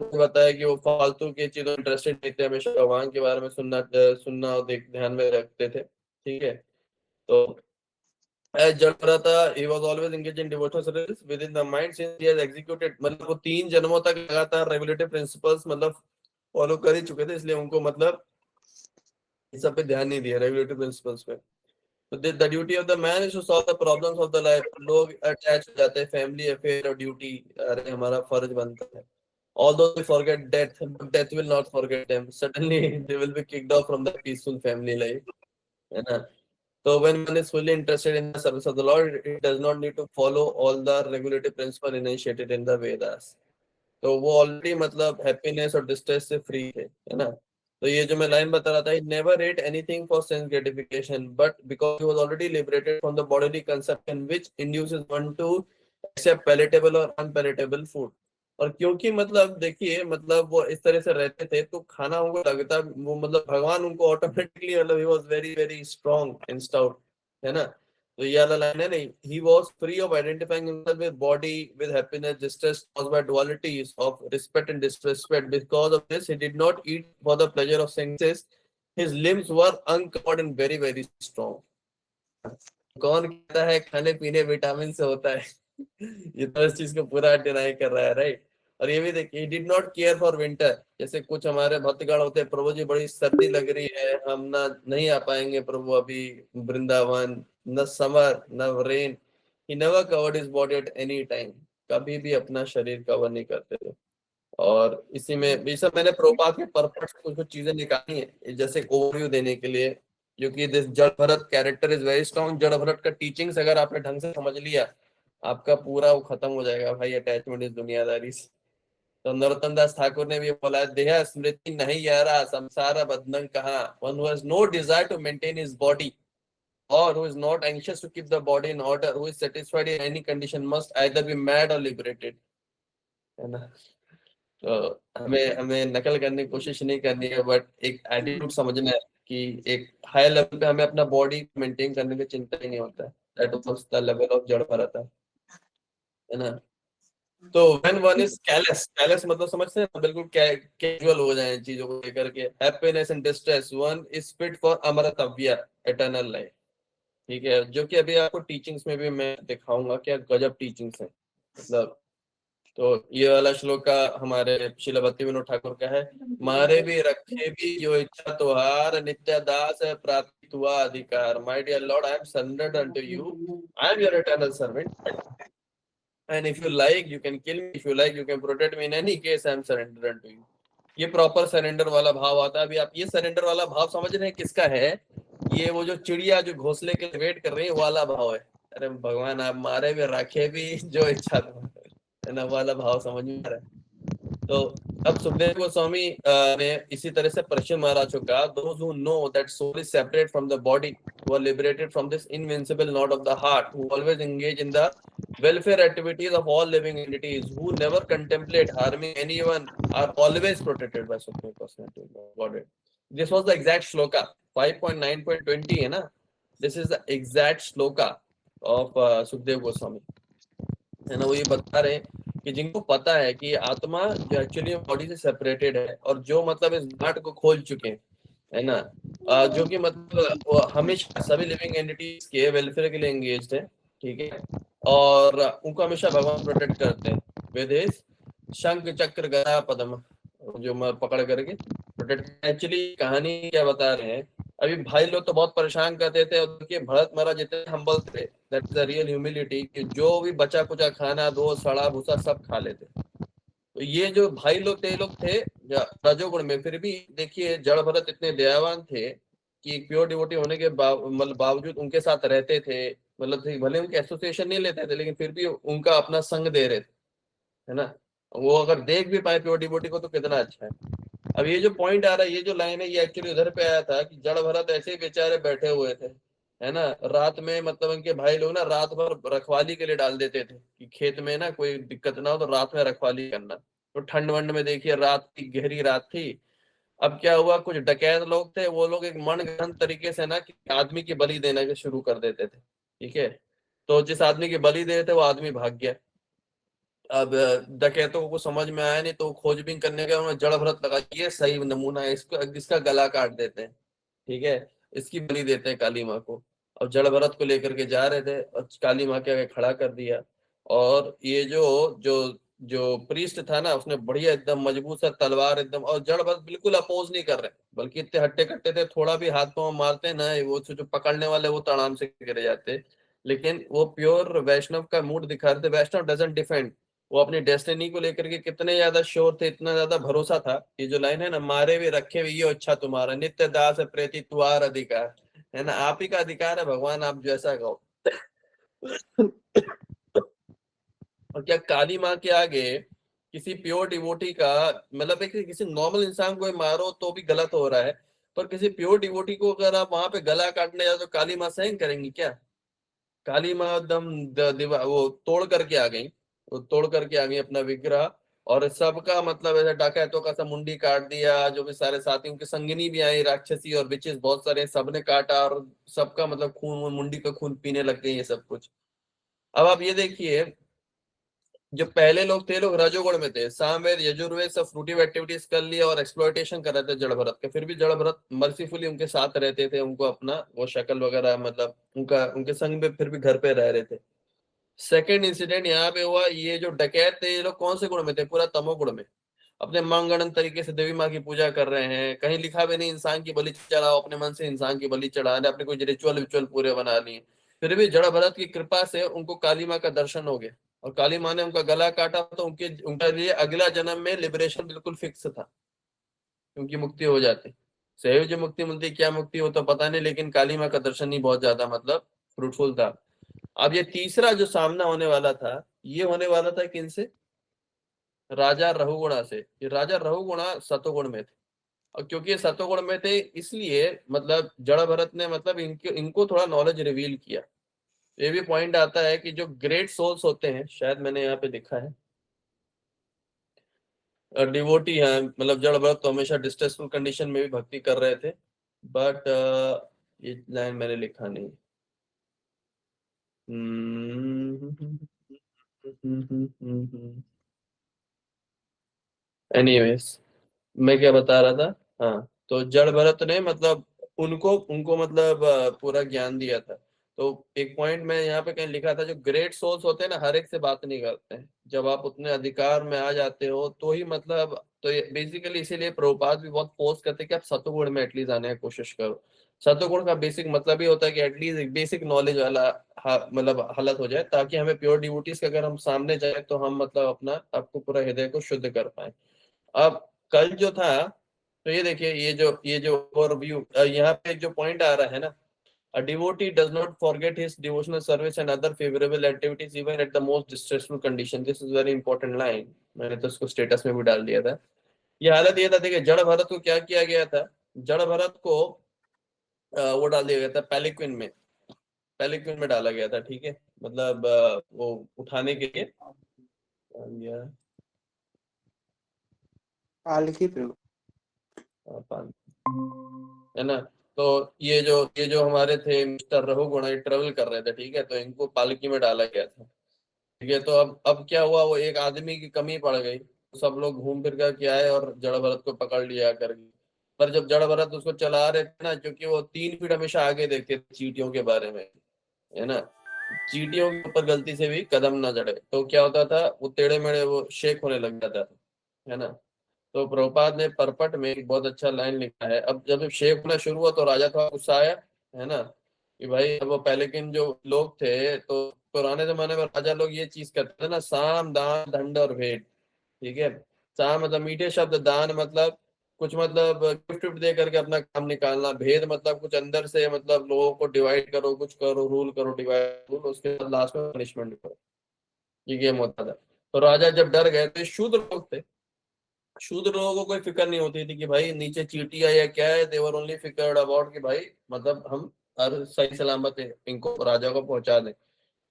आपको बताया कि वो फालतू की चीजों इंटरेस्टेड नहीं थे, हमेशा भगवान के बारे में सुनना और ध्यान में रखते थे। ठीक है। तो as Jagrata, he was always engaged in devotional service within the mind since he has executed, मतलब वो 3 जन्मों तक लगातार रेगुलेटिव प्रिंसिपल्स मतलब फॉलो कर ही चुके थे, इसलिए उनको मतलब इस सब पे ध्यान नहीं दिया, रेगुलेटिव प्रिंसिपल्स पे। तो the duty of the man is to solve the problems of the life. लोग अटैच हो जाते हैं फैमिली अफेयर और ड्यूटी, अरे हमारा फर्ज बनता है। Although they forget death, but death will not forget them. Suddenly they will be kicked off from the peaceful family life, है ना। So when one is fully interested in the service of the Lord, it does not need to follow all the regulative principles initiated in the Vedas. तो वो already मतलब happiness और distress से free है ना। तो ये जो मैं लाइन बता रहा था, he never ate anything for sense gratification, but because he was already liberated from the bodily consumption which induces one to accept palatable और unpalatable food। और क्योंकि मतलब देखिए मतलब वो इस तरह से रहते थे तो खाना उनको लगता, वो मतलब भगवान उनको ऑटोमेटिकली मतलब he was very very strong and stout, है ना। तो ये वाला लाइन है नहीं, he was free of identifying himself with body, with happiness, distress caused by dualities of respect and disrespect. Because of this, he did not eat for the pleasure of senses. His limbs were uncovered and very very strong. कौन कहता है खाने पीने vitamin से होता है? ये तो इस चीज को पूरा डिनाई कर रहा है, राइट। और ये भी देखिए, did not care for winter. जैसे कुछ हमारे भक्तगण होते हैं, प्रभु जी बड़ी सर्दी लग रही है, हम ना नहीं आ पाएंगे प्रभु अभी वृंदावन, न समर न rain. He never covered his body at any time. कभी भी अपना शरीर कवर नहीं करते थे। और इसी में ये सब मैंने प्रोपात के पर्पस कुछ कुछ चीजें निकाली है जैसे ओवरव्यू देने के लिए, क्योंकि दिस जड़ Bharat character is very strong. जड़ भरत का टीचिंग्स अगर आपने ढंग से समझ लिया, आपका पूरा वो खत्म हो जाएगा भाई, अटैचमेंट इस दुनियादारी से। तो नरोत्तम दास ठाकुर ने भी बोला, देह स्मृति नहीं यारा संसार बंधन कहाँ। One who has no desire to maintain his body or who is not anxious to keep the body in order, who is satisfied in any condition, must either be mad or liberated, है ना। तो हमें हमें नकल करने की कोशिश नहीं करनी है, बट एक एटीट्यूड समझना है कि एक हाई लेवल पे हमें अपना बॉडी मेंटेन करने की चिंता ही नहीं होता है। That was the level of जड़ भरत है ना। तो व्हेन वन इज कैलेस, कैलेस मतलब समझते हैं ना, बिल्कुल कैजुअल हो जाए चीजों को लेकर के, happiness and distress, one is fit for अमरतव्य, एटर्नल लाइफ। ठीक है, जो कि अभी आपको टीचिंग्स में भी मैं दिखाऊंगा क्या गजब टीचिंग्स है मतलब। तो ये वाला श्लोक का हमारे श्रील भक्ति विनोद ठाकुर का है, मारे भी रखे भी जो इच्छा तुहार, नित्य दास है प्राप्ति हुआ अधिकार। My dear lord, I am surrendered unto you, I am your eternal servant, and if you like you can kill me, if you like you can protect me, in any case I am surrendered unto you। ये proper surrender वाला भाव आता है। अभी आप ये surrender वाला भाव समझ रहे हैं किसका है? ये वो जो चिड़िया जो घोंसले के वेट कर रही है वाला भाव है। अरे भगवान, आप मारे भी रखे भी जो इच्छा है ना, वाला भाव समझ में आ रहा है। तो अब सुखदेव गोस्वामी ने इसी तरह से परीक्षित महाराज को कहा, those who know that soul is separate from the body, who are liberated from this invincible knot of the heart, who always engage in the welfare activities of all living entities, who never contemplate harming anyone, are always protected by Supreme Personality of Godhead। This was the exact shloka 5.9.20 है ना। This is the exact shloka of Sukhdev Goswami, है ना। वो ये बता रहे हैं कि जिनको पता है कि आत्मा जो एक्चुअली बॉडी से सेपरेटेड है और जो मतलब इस गांठ को खोल चुके हैं, है ना, जो कि मतलब वो हमेशा सभी लिविंग एंटिटीज के वेलफेयर के लिए एंगेज्ड है। ठीक है, और उनको हमेशा भगवान प्रोटेक्ट करते हैं विद हिज शंख चक्र गदा पद्म, जो पकड़ करके प्रोटेक्ट। एक्चुअली कहानी क्या बता रहे हैं, अभी भाई लोग तो बहुत परेशान करते थे, और देखिए भरत महाराज जितने हम्बल थे, that is the real humility, कि जो भी बचा कुचा खाना दो सड़ा भूसा सब खा लेते। तो ये जो भाई लोग थे, ये लोग थे रजोगुण में, फिर भी देखिए जड़ भरत इतने दयावान थे कि प्योर डिवोटी होने के मतलब बावजूद उनके साथ रहते थे। मतलब भले उनके एसोसिएशन नहीं लेते थे, लेकिन फिर भी उनका अपना संग दे रहे थे, है ना। वो अगर देख भी पाए प्योर डिवोटी को तो कितना अच्छा है। अब ये जो पॉइंट आ रहा है, ये जो लाइन है, ये एक्चुअली उधर पे आया था कि जड़ भरत ऐसे ही बेचारे बैठे हुए थे, है ना। रात में मतलब उनके भाई लोग ना रात भर रखवाली के लिए डाल देते थे कि खेत में ना कोई दिक्कत ना हो, तो रात में रखवाली करना। तो ठंड वंड में देखिए, रात की गहरी रात थी। अब क्या हुआ, कुछ डकैत लोग थे, वो लोग एक मनगढ़ंत तरीके से ना कि आदमी की बलि देना के शुरू कर देते थे। ठीक है, तो जिस आदमी की बलि दे रहे थे वो आदमी भाग गया। अब डकैतों को समझ में आया नहीं तो खोजबीन करने गए, उन्होंने जड़ भरत लगा, ये सही नमूना है, इसको इसका गला काट देते हैं, ठीक है, इसकी बलि देते हैं काली माँ को। अब जड़ भरत को लेकर के जा रहे थे और काली माँ के आगे खड़ा कर दिया। और ये जो जो जो प्रीस्ट था ना, उसने बढ़िया एकदम मजबूत सा तलवार एकदम, और जड़ भरत बिल्कुल अपोज नहीं कर रहे, बल्कि इतने हट्टे कट्टे थे, थोड़ा भी हाथ पांव मारते ना, वो जो पकड़ने वाले वो तो आराम से गिर जाते। लेकिन वो प्योर वैष्णव का मूड दिखा रहे थे। वैष्णव डजंट डिफेंड, वो अपनी डेस्टिनी को लेकर के कितने ज्यादा श्योर थे, इतना ज्यादा भरोसा था। ये जो लाइन है ना, मारे भी रखे हुए ये अच्छा तुम्हारा, नित्य दास प्रेति तुआर अधिकार, है ना, आप ही का अधिकार है भगवान, आप जैसा कहो। और क्या काली माँ के आगे किसी प्योर डिवोटी का, मतलब एक किसी नॉर्मल इंसान को मारो तो भी गलत हो रहा है, पर किसी प्योर डिवोटी को अगर आप वहां पे गला काटने जाओ तो काली माँ सहन करेंगी क्या? काली माँ एकदम वो तोड़ करके आ गई, वो तोड़ करके आ गई अपना विग्रह। और सबका मतलब ऐसे डकैतों का सब मुंडी काट दिया, जो भी सारे साथी उनके संगिनी भी आई राक्षसी और विचेस बहुत सारे, सबने काटा, और सबका मतलब खून, मुंडी का खून पीने लग गई, ये सब कुछ। अब आप ये देखिए, जो पहले लोग थे, लोग रजोगुण में थे, सामवेद यजुर्वेद सब फ्रूटिव एक्टिविटीज कर लिया और एक्सप्लॉइटेशन कर रहे थे जड़ भरत के, फिर भी जड़ भरत मर्सीफुली उनके साथ रहते थे, उनको अपना वो शक्ल वगैरह मतलब उनका उनके संग में फिर भी घर पे रह रहे थे। सेकेंड इंसिडेंट यहाँ पे हुआ, ये जो डकैत थे ये लोग कौन से गुण में थे? पूरा तमोगुण में। अपने मनगढ़ंत तरीके से देवी माँ की पूजा कर रहे हैं, कहीं लिखा भी नहीं इंसान की बलि चढ़ाओ, अपने मन से इंसान की बलि चढ़ा रहे, अपने कोई रिचुअल विचुअल पूरे बना लिए। फिर भी जड़ भरत की कृपा से उनको काली माँ का दर्शन हो गया, और काली माँ ने उनका गला काटा, तो उनके उनके लिए अगला जन्म में लिबरेशन बिल्कुल फिक्स था, उनकी मुक्ति हो जाती। सहयोग जो मुक्ति मिलती, क्या मुक्ति हो तो पता नहीं, लेकिन काली माँ का दर्शन ही बहुत ज्यादा मतलब फ्रूटफुल था। अब ये तीसरा जो सामना होने वाला था, ये होने वाला था किनसे? राजा रहुगुणा से। ये राजा रहुगुणा सतोगुण में थे, और क्योंकि ये सतोगुण में थे इसलिए मतलब जड़ भरत ने मतलब इनको थोड़ा नॉलेज रिवील किया। ये भी पॉइंट आता है कि जो ग्रेट सोल्स होते हैं, शायद मैंने यहाँ पे लिखा है, डिवोटी हैं, मतलब जड़ भरत तो हमेशा डिस्ट्रेसफुल कंडीशन में भी भक्ति कर रहे थे, बट ये लाइन मैंने लिखा नहीं। एनीवेज, मैं क्या बता रहा था? हाँ, तो जड़ भरत ने मतलब उनको उनको मतलब पूरा ज्ञान दिया था। तो एक पॉइंट में यहाँ पे कहीं लिखा था, जो ग्रेट सोल्स होते हैं ना, हर एक से बात नहीं करते हैं, जब आप उतने अधिकार में आ जाते हो तो ही मतलब, तो बेसिकली इसीलिए प्रभुपाद भी बहुत फोर्स करते हैं कि आप सतुगुण में एटलीस्ट आने की कोशिश करो। सतुगुण का बेसिक मतलब ही होता है कि एटलीस्ट एक बेसिक नॉलेज वाला मतलब हालत हो जाए, ताकि हमें प्योर डिवोटीज के अगर हम सामने जाए तो हम मतलब अपना आपको पूरा हृदय को शुद्ध कर पाए। अब कल जो था, तो ये देखिए, ये जो ओवरव्यू, यहाँ पे एक जो पॉइंट आ रहा है ना, a devotee does not forget his devotional service and other favorable activities even at the most distressful condition. This is very important line, मैंने तो उसको स्टेटस में भी डाल दिया था। ये हालत ये था, देखिए जड़ भरत को क्या किया गया था, जड़ भरत को वो डाल दिया गया था पैलिक्विन में, पैलिक्विन में डाला गया था, ठीक है, मतलब वो उठाने के लिए पालकी प्रभु। है ना। तो ये जो हमारे थे मिस्टर रघुगुणा, ये ट्रेवल कर रहे थे, ठीक है, तो इनको पालकी में डाला गया था, ठीक है। तो अब क्या हुआ, वो एक आदमी की कमी पड़ गई, तो सब लोग घूम फिर कर के आए और जड़ भरत को पकड़ लिया करके। पर जब जड़ भरत उसको चला रहे थे ना, क्योंकि वो 3 फीट हमेशा आगे देखते थे चींटियों के बारे में, है ना, चींटियों के ऊपर गलती से भी कदम ना चढ़े, तो क्या होता था, वो टेढ़े मेढ़े वो शेक होने लग जाता था, है ना। तो प्रभुपाद ने परपट में एक बहुत अच्छा लाइन लिखा है, अब जब शेक होना शुरू हुआ तो राजा थोड़ा गुस्सा आया, है ना, कि भाई अब वो पहले के जो लोग थे, तो पुराने जमाने में राजा लोग ये चीज करते थे ना, साम दान दंड और भेंट, ठीक है। साम मतलब मीठे शब्द, दान मतलब कुछ मतलब गिफ्ट विफ्ट दे करके अपना काम निकालना, भेद मतलब कुछ अंदर से मतलब लोगों को डिवाइड करो, कुछ करो, रूल करो, डिवाइड रूल, उसके बाद लास्ट में पनिशमेंट करो, ये गेम होता था। तो राजा जब डर गए, तो शूद्र लोग थे, शूद्र लोगों को कोई फिक्र नहीं होती थी कि भाई नीचे चींटी है या क्या है, देवर ओनली फिक्र्ड अबाउट कि भाई मतलब हम हर सही सलामत है इनको राजा को पहुंचा दें।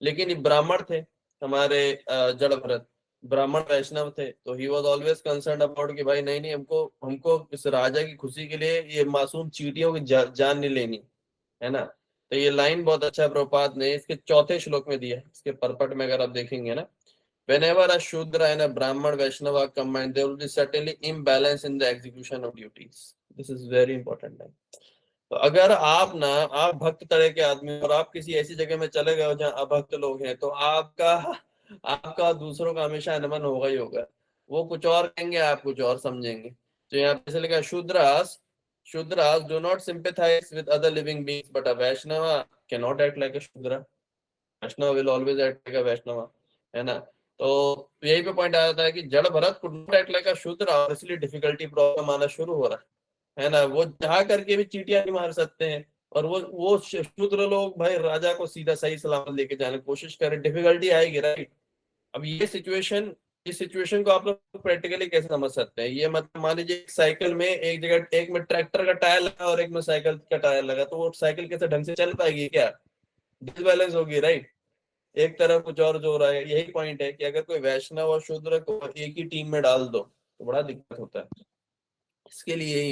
लेकिन ये ब्राह्मण थे हमारे जड़ भरत, ब्राह्मण वैष्णव थे, तो he was always concern about कि भाई नहीं नहीं, हमको हमको इस राजा की खुशी के लिए ये मासूम चींटियों की जान नहीं लेनी, है ना। तो ये लाइन बहुत अच्छा प्रभुपाद ने इसके चौथे श्लोक में दिया है, इसके परपट में अगर आप देखेंगे ना, whenever a Shudra and a Brahman Vaishnava combine, there will be certainly imbalance in the execution of duties. This is very important. तो अगर आप ना, आप भक्त तरह के आदमी और आप किसी ऐसी जगह में चले गए हो जहाँ अभक्त लोग हैं, तो आपका आपका दूसरों का हमेशा अनमन होगा ही होगा। वो कुछ और कहेंगे, आप कुछ और समझेंगे। तो यहाँ पे लिखा Shudras do not sympathize with other living beings but a Vaishnav can not act like a Shudra. Vaishnav will always act like a Vaishnav, है ना। तो यही पे पॉइंट आ जाता है कि जड़ Bharat could not act like अ शूद्र और इसलिए डिफिकल्टी प्रॉब्लम आना शुरू हो रहा है ना। वो चाह करके भी चींटियां नहीं मार सकते हैं, और वो शूद्र लोग भाई राजा को सीधा सही सलामत लेके जाने की कोशिश करें, डिफिकल्टी आएगी, राइट। अब इस सिचुएशन को आप लोग प्रैक्टिकली कैसे समझ सकते हैं? ये मतलब मान लीजिए एक साइकिल में एक जगह, एक में ट्रैक्टर का टायर लगा और एक में साइकिल का टायर लगा, तो वो साइकिल कैसे ढंग से चल पाएगी? क्या डिसबैलेंस होगी, राइट। एक तरफ कुछ और जो रहा है। यही पॉइंट है कि अगर कोई वैष्णव और शूद्र को एक ही टीम में डाल दो तो बड़ा दिक्कत होता है। इसके लिए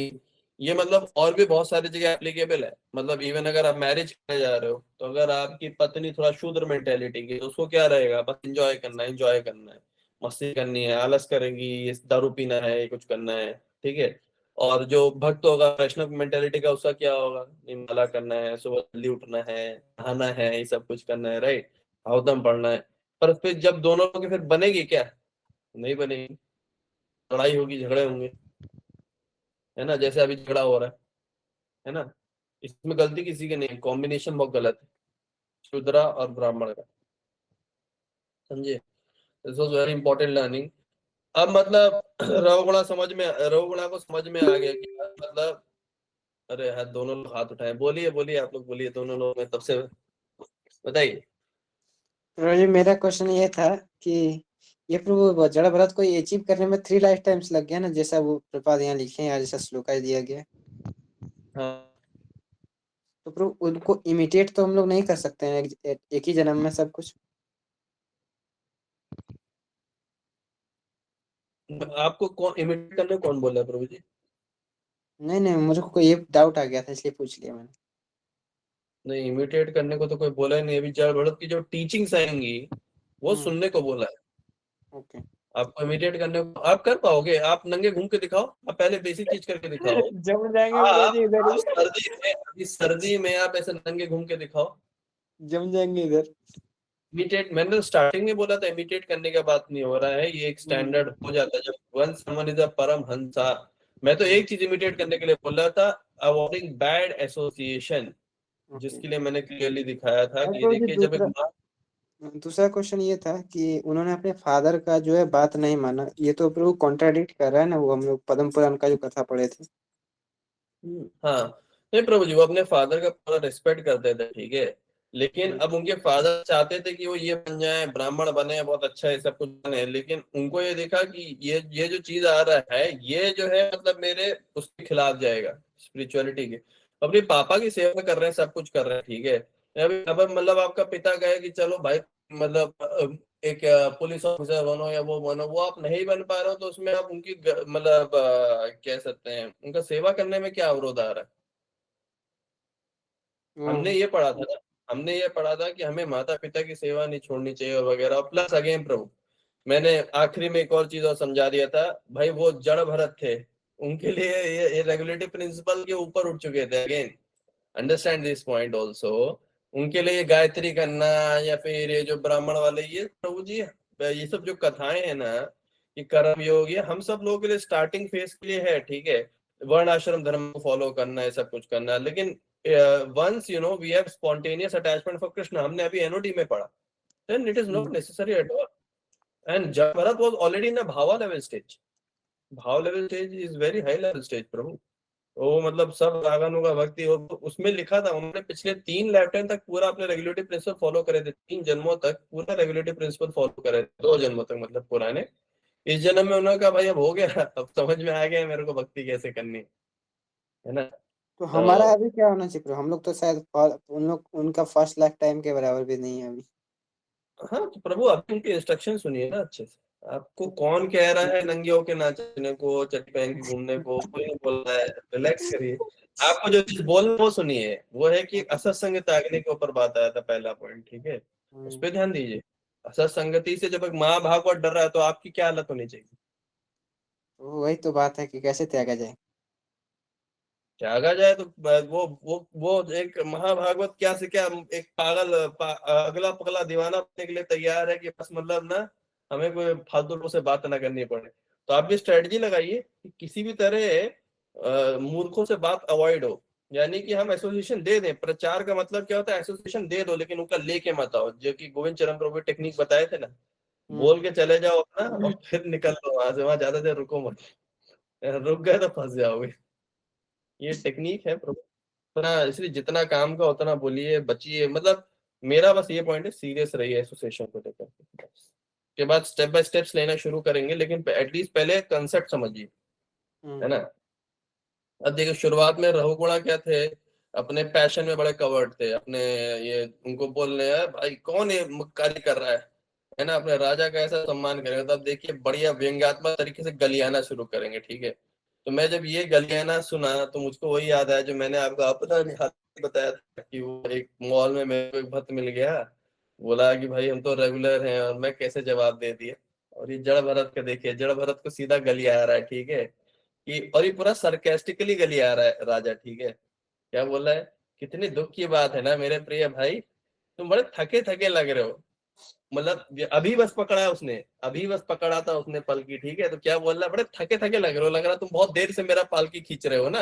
ये मतलब और भी बहुत सारी जगह एप्लीकेबल है। मतलब इवन अगर आप मैरिज करने जा रहे हो, तो अगर आपकी पत्नी थोड़ा शूद्र मेंटेलिटी की, तो उसको क्या रहेगा? बस एंजॉय करना है, मस्ती करनी है, आलस करेंगी, दारू पीना है, कुछ करना है, ठीक है। और जो भक्त होगा वैष्णव मेंटेलिटी का, उसका क्या होगा? निमाला करना है, सुबह जल्दी उठना है, नहाना है, ये सब कुछ करना है, राइट। भावदम पढ़ना है। पर फिर जब दोनों की फिर बनेगी क्या? नहीं बनेगी, लड़ाई होगी, झगड़े होंगे, है ना। जैसे अभी झगड़ा हो रहा है ना। इसमें गलती किसी की नहीं, कॉम्बिनेशन बहुत गलत है, शूद्रा और ब्राह्मण का, समझे। This was very important learning. अब मतलब रघुगुणा को समझ में आ गया कि मतलब, अरे यार दोनों लोग हाथ उठाए, बोलिए बोलिए, आप लोग बोलिए, दोनों लोग में तब से बताइए। प्रभु जी, मेरा क्वेश्चन ये था कि ये प्रभु जड़ भरत को अचीव करने में 3 लाइफ टाइम्स लग गया ना, जैसा वो प्रपाद यहाँ लिखे हैं, जैसा श्लोका दिया गया। हाँ, तो प्रभु उनको इमिटेट तो हम लोग नहीं कर सकते हैं एक ही जन्म में सब कुछ? आपको कौन इमिटेट करने कौन बोला प्रभु जी? नहीं नहीं, मुझे को ये डाउट आ गया था, इसलिए पूछ लिया मैंने। नहीं, इमिटेट करने को तो कोई बोला ही नहीं। अभी जड़ भरत की जो टीचिंग्स आएंगी वो हम्म। सुनने को बोला है। ओके। आपको इमिटेट करने को आप कर पाओगे? आप नंगे घूम के दिखाओ, आप पहले बेसिक चीज करके दिखाओ। जम जाएंगे प्रभु आप जी इधर आप ही। सर्दी में, अभी सर्दी में आप ऐसे नंगे घूम के दिखाओ। जम जाएंगे इधर। इमिटेट, मैंने तो स्टार्टिंग में बोला था, इमिटेट करने का बात नहीं हो रहा है, ये एक हम्म। स्टैंडर्ड हो जाता है जब वन समवन इज अ परम हंसा। मैं तो एक चीज इमिटेट करने के लिए बोल रहा था, अवॉइडिंग बैड एसोसिएशन, ओके। जिसके लिए मैंने क्लियरली दिखाया था और कि ये प्रभु जी देखिए जब एक दूसरा दूसरा क्वेश्चन ये था कि उन्होंने अपने फादर का जो है बात नहीं माना, ये तो प्रभु कॉन्ट्राडिक्ट कर रहा है ना, वो हम लोग पद्म पुराण का जो कथा पढ़े थे। हाँ, नहीं प्रभु जी, वो अपने फादर का पूरा रिस्पेक्ट करते थे, ठीक है। लेकिन हम्म। अब उनके फादर चाहते थे कि वो ये बन जाए, ब्राह्मण बने, बहुत अच्छा है, सब कुछ बने, लेकिन उनको ये देखा कि ये जो चीज आ रहा है, ये जो है मतलब मेरे उसके खिलाफ जाएगा, स्पिरिचुअलिटी के। अपने पापा की सेवा कर रहे हैं, सब कुछ कर रहे हैं, ठीक है। अभी अब मतलब आपका पिता कहे कि चलो भाई, मतलब एक पुलिस ऑफिसर बनो या वो बनो, वो आप नहीं बन पा रहे हो, तो उसमें आप उनकी मतलब कह सकते हैं उनका सेवा करने में क्या अवरोध आ रहा है? हमने हम्म। ये पढ़ा था ना, हमने ये पढ़ा था कि हमें माता पिता की सेवा नहीं छोड़नी चाहिए और वगैरह। प्लस अगेन प्रभु, मैंने आखिरी में एक और चीज और समझा दिया था भाई, वो जड़ भरत थे, उनके लिए ये रेगुलेटरी प्रिंसिपल के ऊपर उठ चुके थे। Again understand this point also. उनके लिए गायत्री करना या फिर ये जो ब्राह्मण वाले, ये प्रभु जी ये सब जो कथाएं है ना, ये कर्म योग, ये हम सब लोगों के लिए स्टार्टिंग फेज के लिए है, ठीक है। वर्ण आश्रम धर्म को फॉलो करना है, सब कुछ करना है, लेकिन once you know we have spontaneous attachment for Krishna, हमने अभी एनओडी में पढ़ा, then it is not necessary at all. And जब Bharat was already in bhava level stage, bhava level stage is very high level stage प्रभु। वो मतलब सब रागानु का भक्ति, और उसमें लिखा था उन्होंने पिछले 3 लाइफ टाइम तक पूरा अपने रेगुलेटरी प्रिंसिपल फॉलो करे थे, 3 जन्मों तक पूरा रेगुलेटरी प्रिंसिपल फॉलो करे थे, 2 जन्मों तक मतलब पुराने। इस जन्म में उन्होंने कहा भाई अब हो गया, अब समझ में आ गया मेरे को भक्ति कैसे करनी है ना। तो तो हमारा अभी क्या होना चाहिए प्रभु? हम लोग तो शायद उन लोग उनका फर्स्ट लाइफ टाइम के बराबर भी नहीं है अभी। हाँ, तो प्रभु आप उनके इंस्ट्रक्शन सुनिए ना अच्छे से। आपको कौन कह रहा है नंगे होके नाचने को, चट्टी पहन के घूमने को? कोई नहीं बोल रहा है, रिलैक्स करिए। आपको जो चीज बोलना वो सुनिए, वो है कि असत्संग त्यागने के ऊपर बात आया था, पहला पॉइंट, ठीक है। उस हम्म। पर ध्यान दीजिए। असत संगति से जब एक महाभागवत डर रहा है तो आपकी क्या हालत होनी चाहिए? वही तो बात है कि कैसे त्यागा जाए। त्यागा जाए तो वो एक महाभागवत क्या से क्या एक अगला पगला दीवाना बनने के लिए तैयार है कि बस मतलब ना हमें कोई फालतू लोगों से बात ना करनी पड़े। तो आप भी स्ट्रेटजी लगाइए कि किसी भी तरह मूर्खों से बात अवॉइड हो। यानी कि हम एसोसिएशन दे दें, प्रचार का मतलब क्या होता है, एसोसिएशन दे दो लेकिन उनका लेके मत आओ, जो कि गोविंद चरण प्रभु टेक्निक बताए थे ना, बोल के चले जाओ अपना और फिर निकल लो वहां से, वहां ज्यादा देर रुको मत, रुक गए तो फंस जाओगे। ये टेक्निक है प्रभु। उतना इसलिए जितना काम का उतना बोलिए, बचिए, मतलब मेरा बस ये पॉइंट है, सीरियस रहिए एसोसिएशन को लेकर के बाद स्टेप बाय स्टेप्स लेना शुरू करेंगे, लेकिन एटलीस्ट पहले कंसेप्ट समझिए, है ना। अब देखिए शुरुआत में रहुगुणा क्या थे, अपने पैशन में बड़े कवर्ड थे, अपने ये उनको बोलने हैं भाई कौन ये मक्कारी कर रहा है ना, अपने राजा का ऐसा सम्मान करेंगे, तब देखिए बढ़िया व्यंग्यात्मक तरीके से गलियाना शुरू करेंगे, ठीक है। तो मैं जब ये गलियाना सुना तो मुझको वही याद आया जो मैंने आपको अपना हाथ बताया था कि वो एक मॉल में मेरे को एक भक्त मिल गया, बोला कि भाई हम तो रेगुलर हैं, और मैं कैसे जवाब दे दिया। और ये जड़ भरत का देखिए, जड़ भरत को सीधा गलिया आ रहा है, ठीक है, कि और ये पूरा सरकास्टिकली गलिया आ रहा है राजा, ठीक है। क्या बोल रहा है, कितनी दुख की बात है ना मेरे प्रिय भाई, तुम बड़े थके थके लग रहे हो, मतलब अभी बस पकड़ा है उसने, अभी बस पकड़ा था उसने पलकी, ठीक है। तो क्या बोल रहा है, बड़े थके थके लग रहे हो, लग रहा तुम बहुत देर से मेरा पालकी खींच रहे हो ना,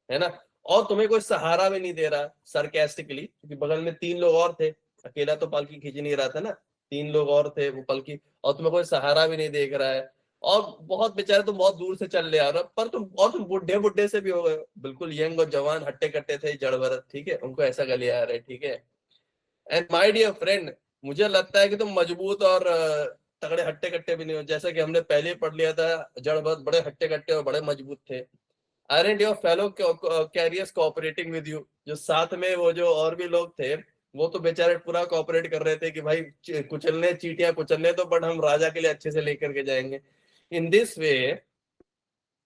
है ना। और तुम्हें कोई सहारा भी नहीं दे रहा, सरकास्टिकली, क्योंकि बगल में 3 लोग और थे, अकेला तो पालकी खींच नहीं रहा था ना, 3 लोग और थे वो पलकी, और तुम्हें कोई सहारा भी नहीं देख रहा है, और बहुत बेचारे तुम बहुत दूर से चल ले आ रहे हो, पर तुम बुढ़े बुढ़े से भी हो गए हो, बिल्कुल यंग और जवान हट्टे कट्टे थे जड़ भरत, ठीक है, उनको ऐसा गलिया आ रहे, ठीक है। एंड माय डियर फ्रेंड, मुझे लगता है कि तुम मजबूत और तगड़े हट्टे कट्टे भी नहीं हो, जैसा कि हमने पहले ही पढ़ लिया था, जड़ भरत बड़े हट्टे कट्टे और बड़े मजबूत थे। Aren't your fellow carriers cooperating with you, जो साथ में वो जो और भी लोग थे, वो तो बेचारे पूरा कोऑपरेट कर रहे थे कि भाई कुचलने चीटियां कुचलने तो, बट हम राजा के लिए अच्छे से लेकर के जाएंगे। इन this way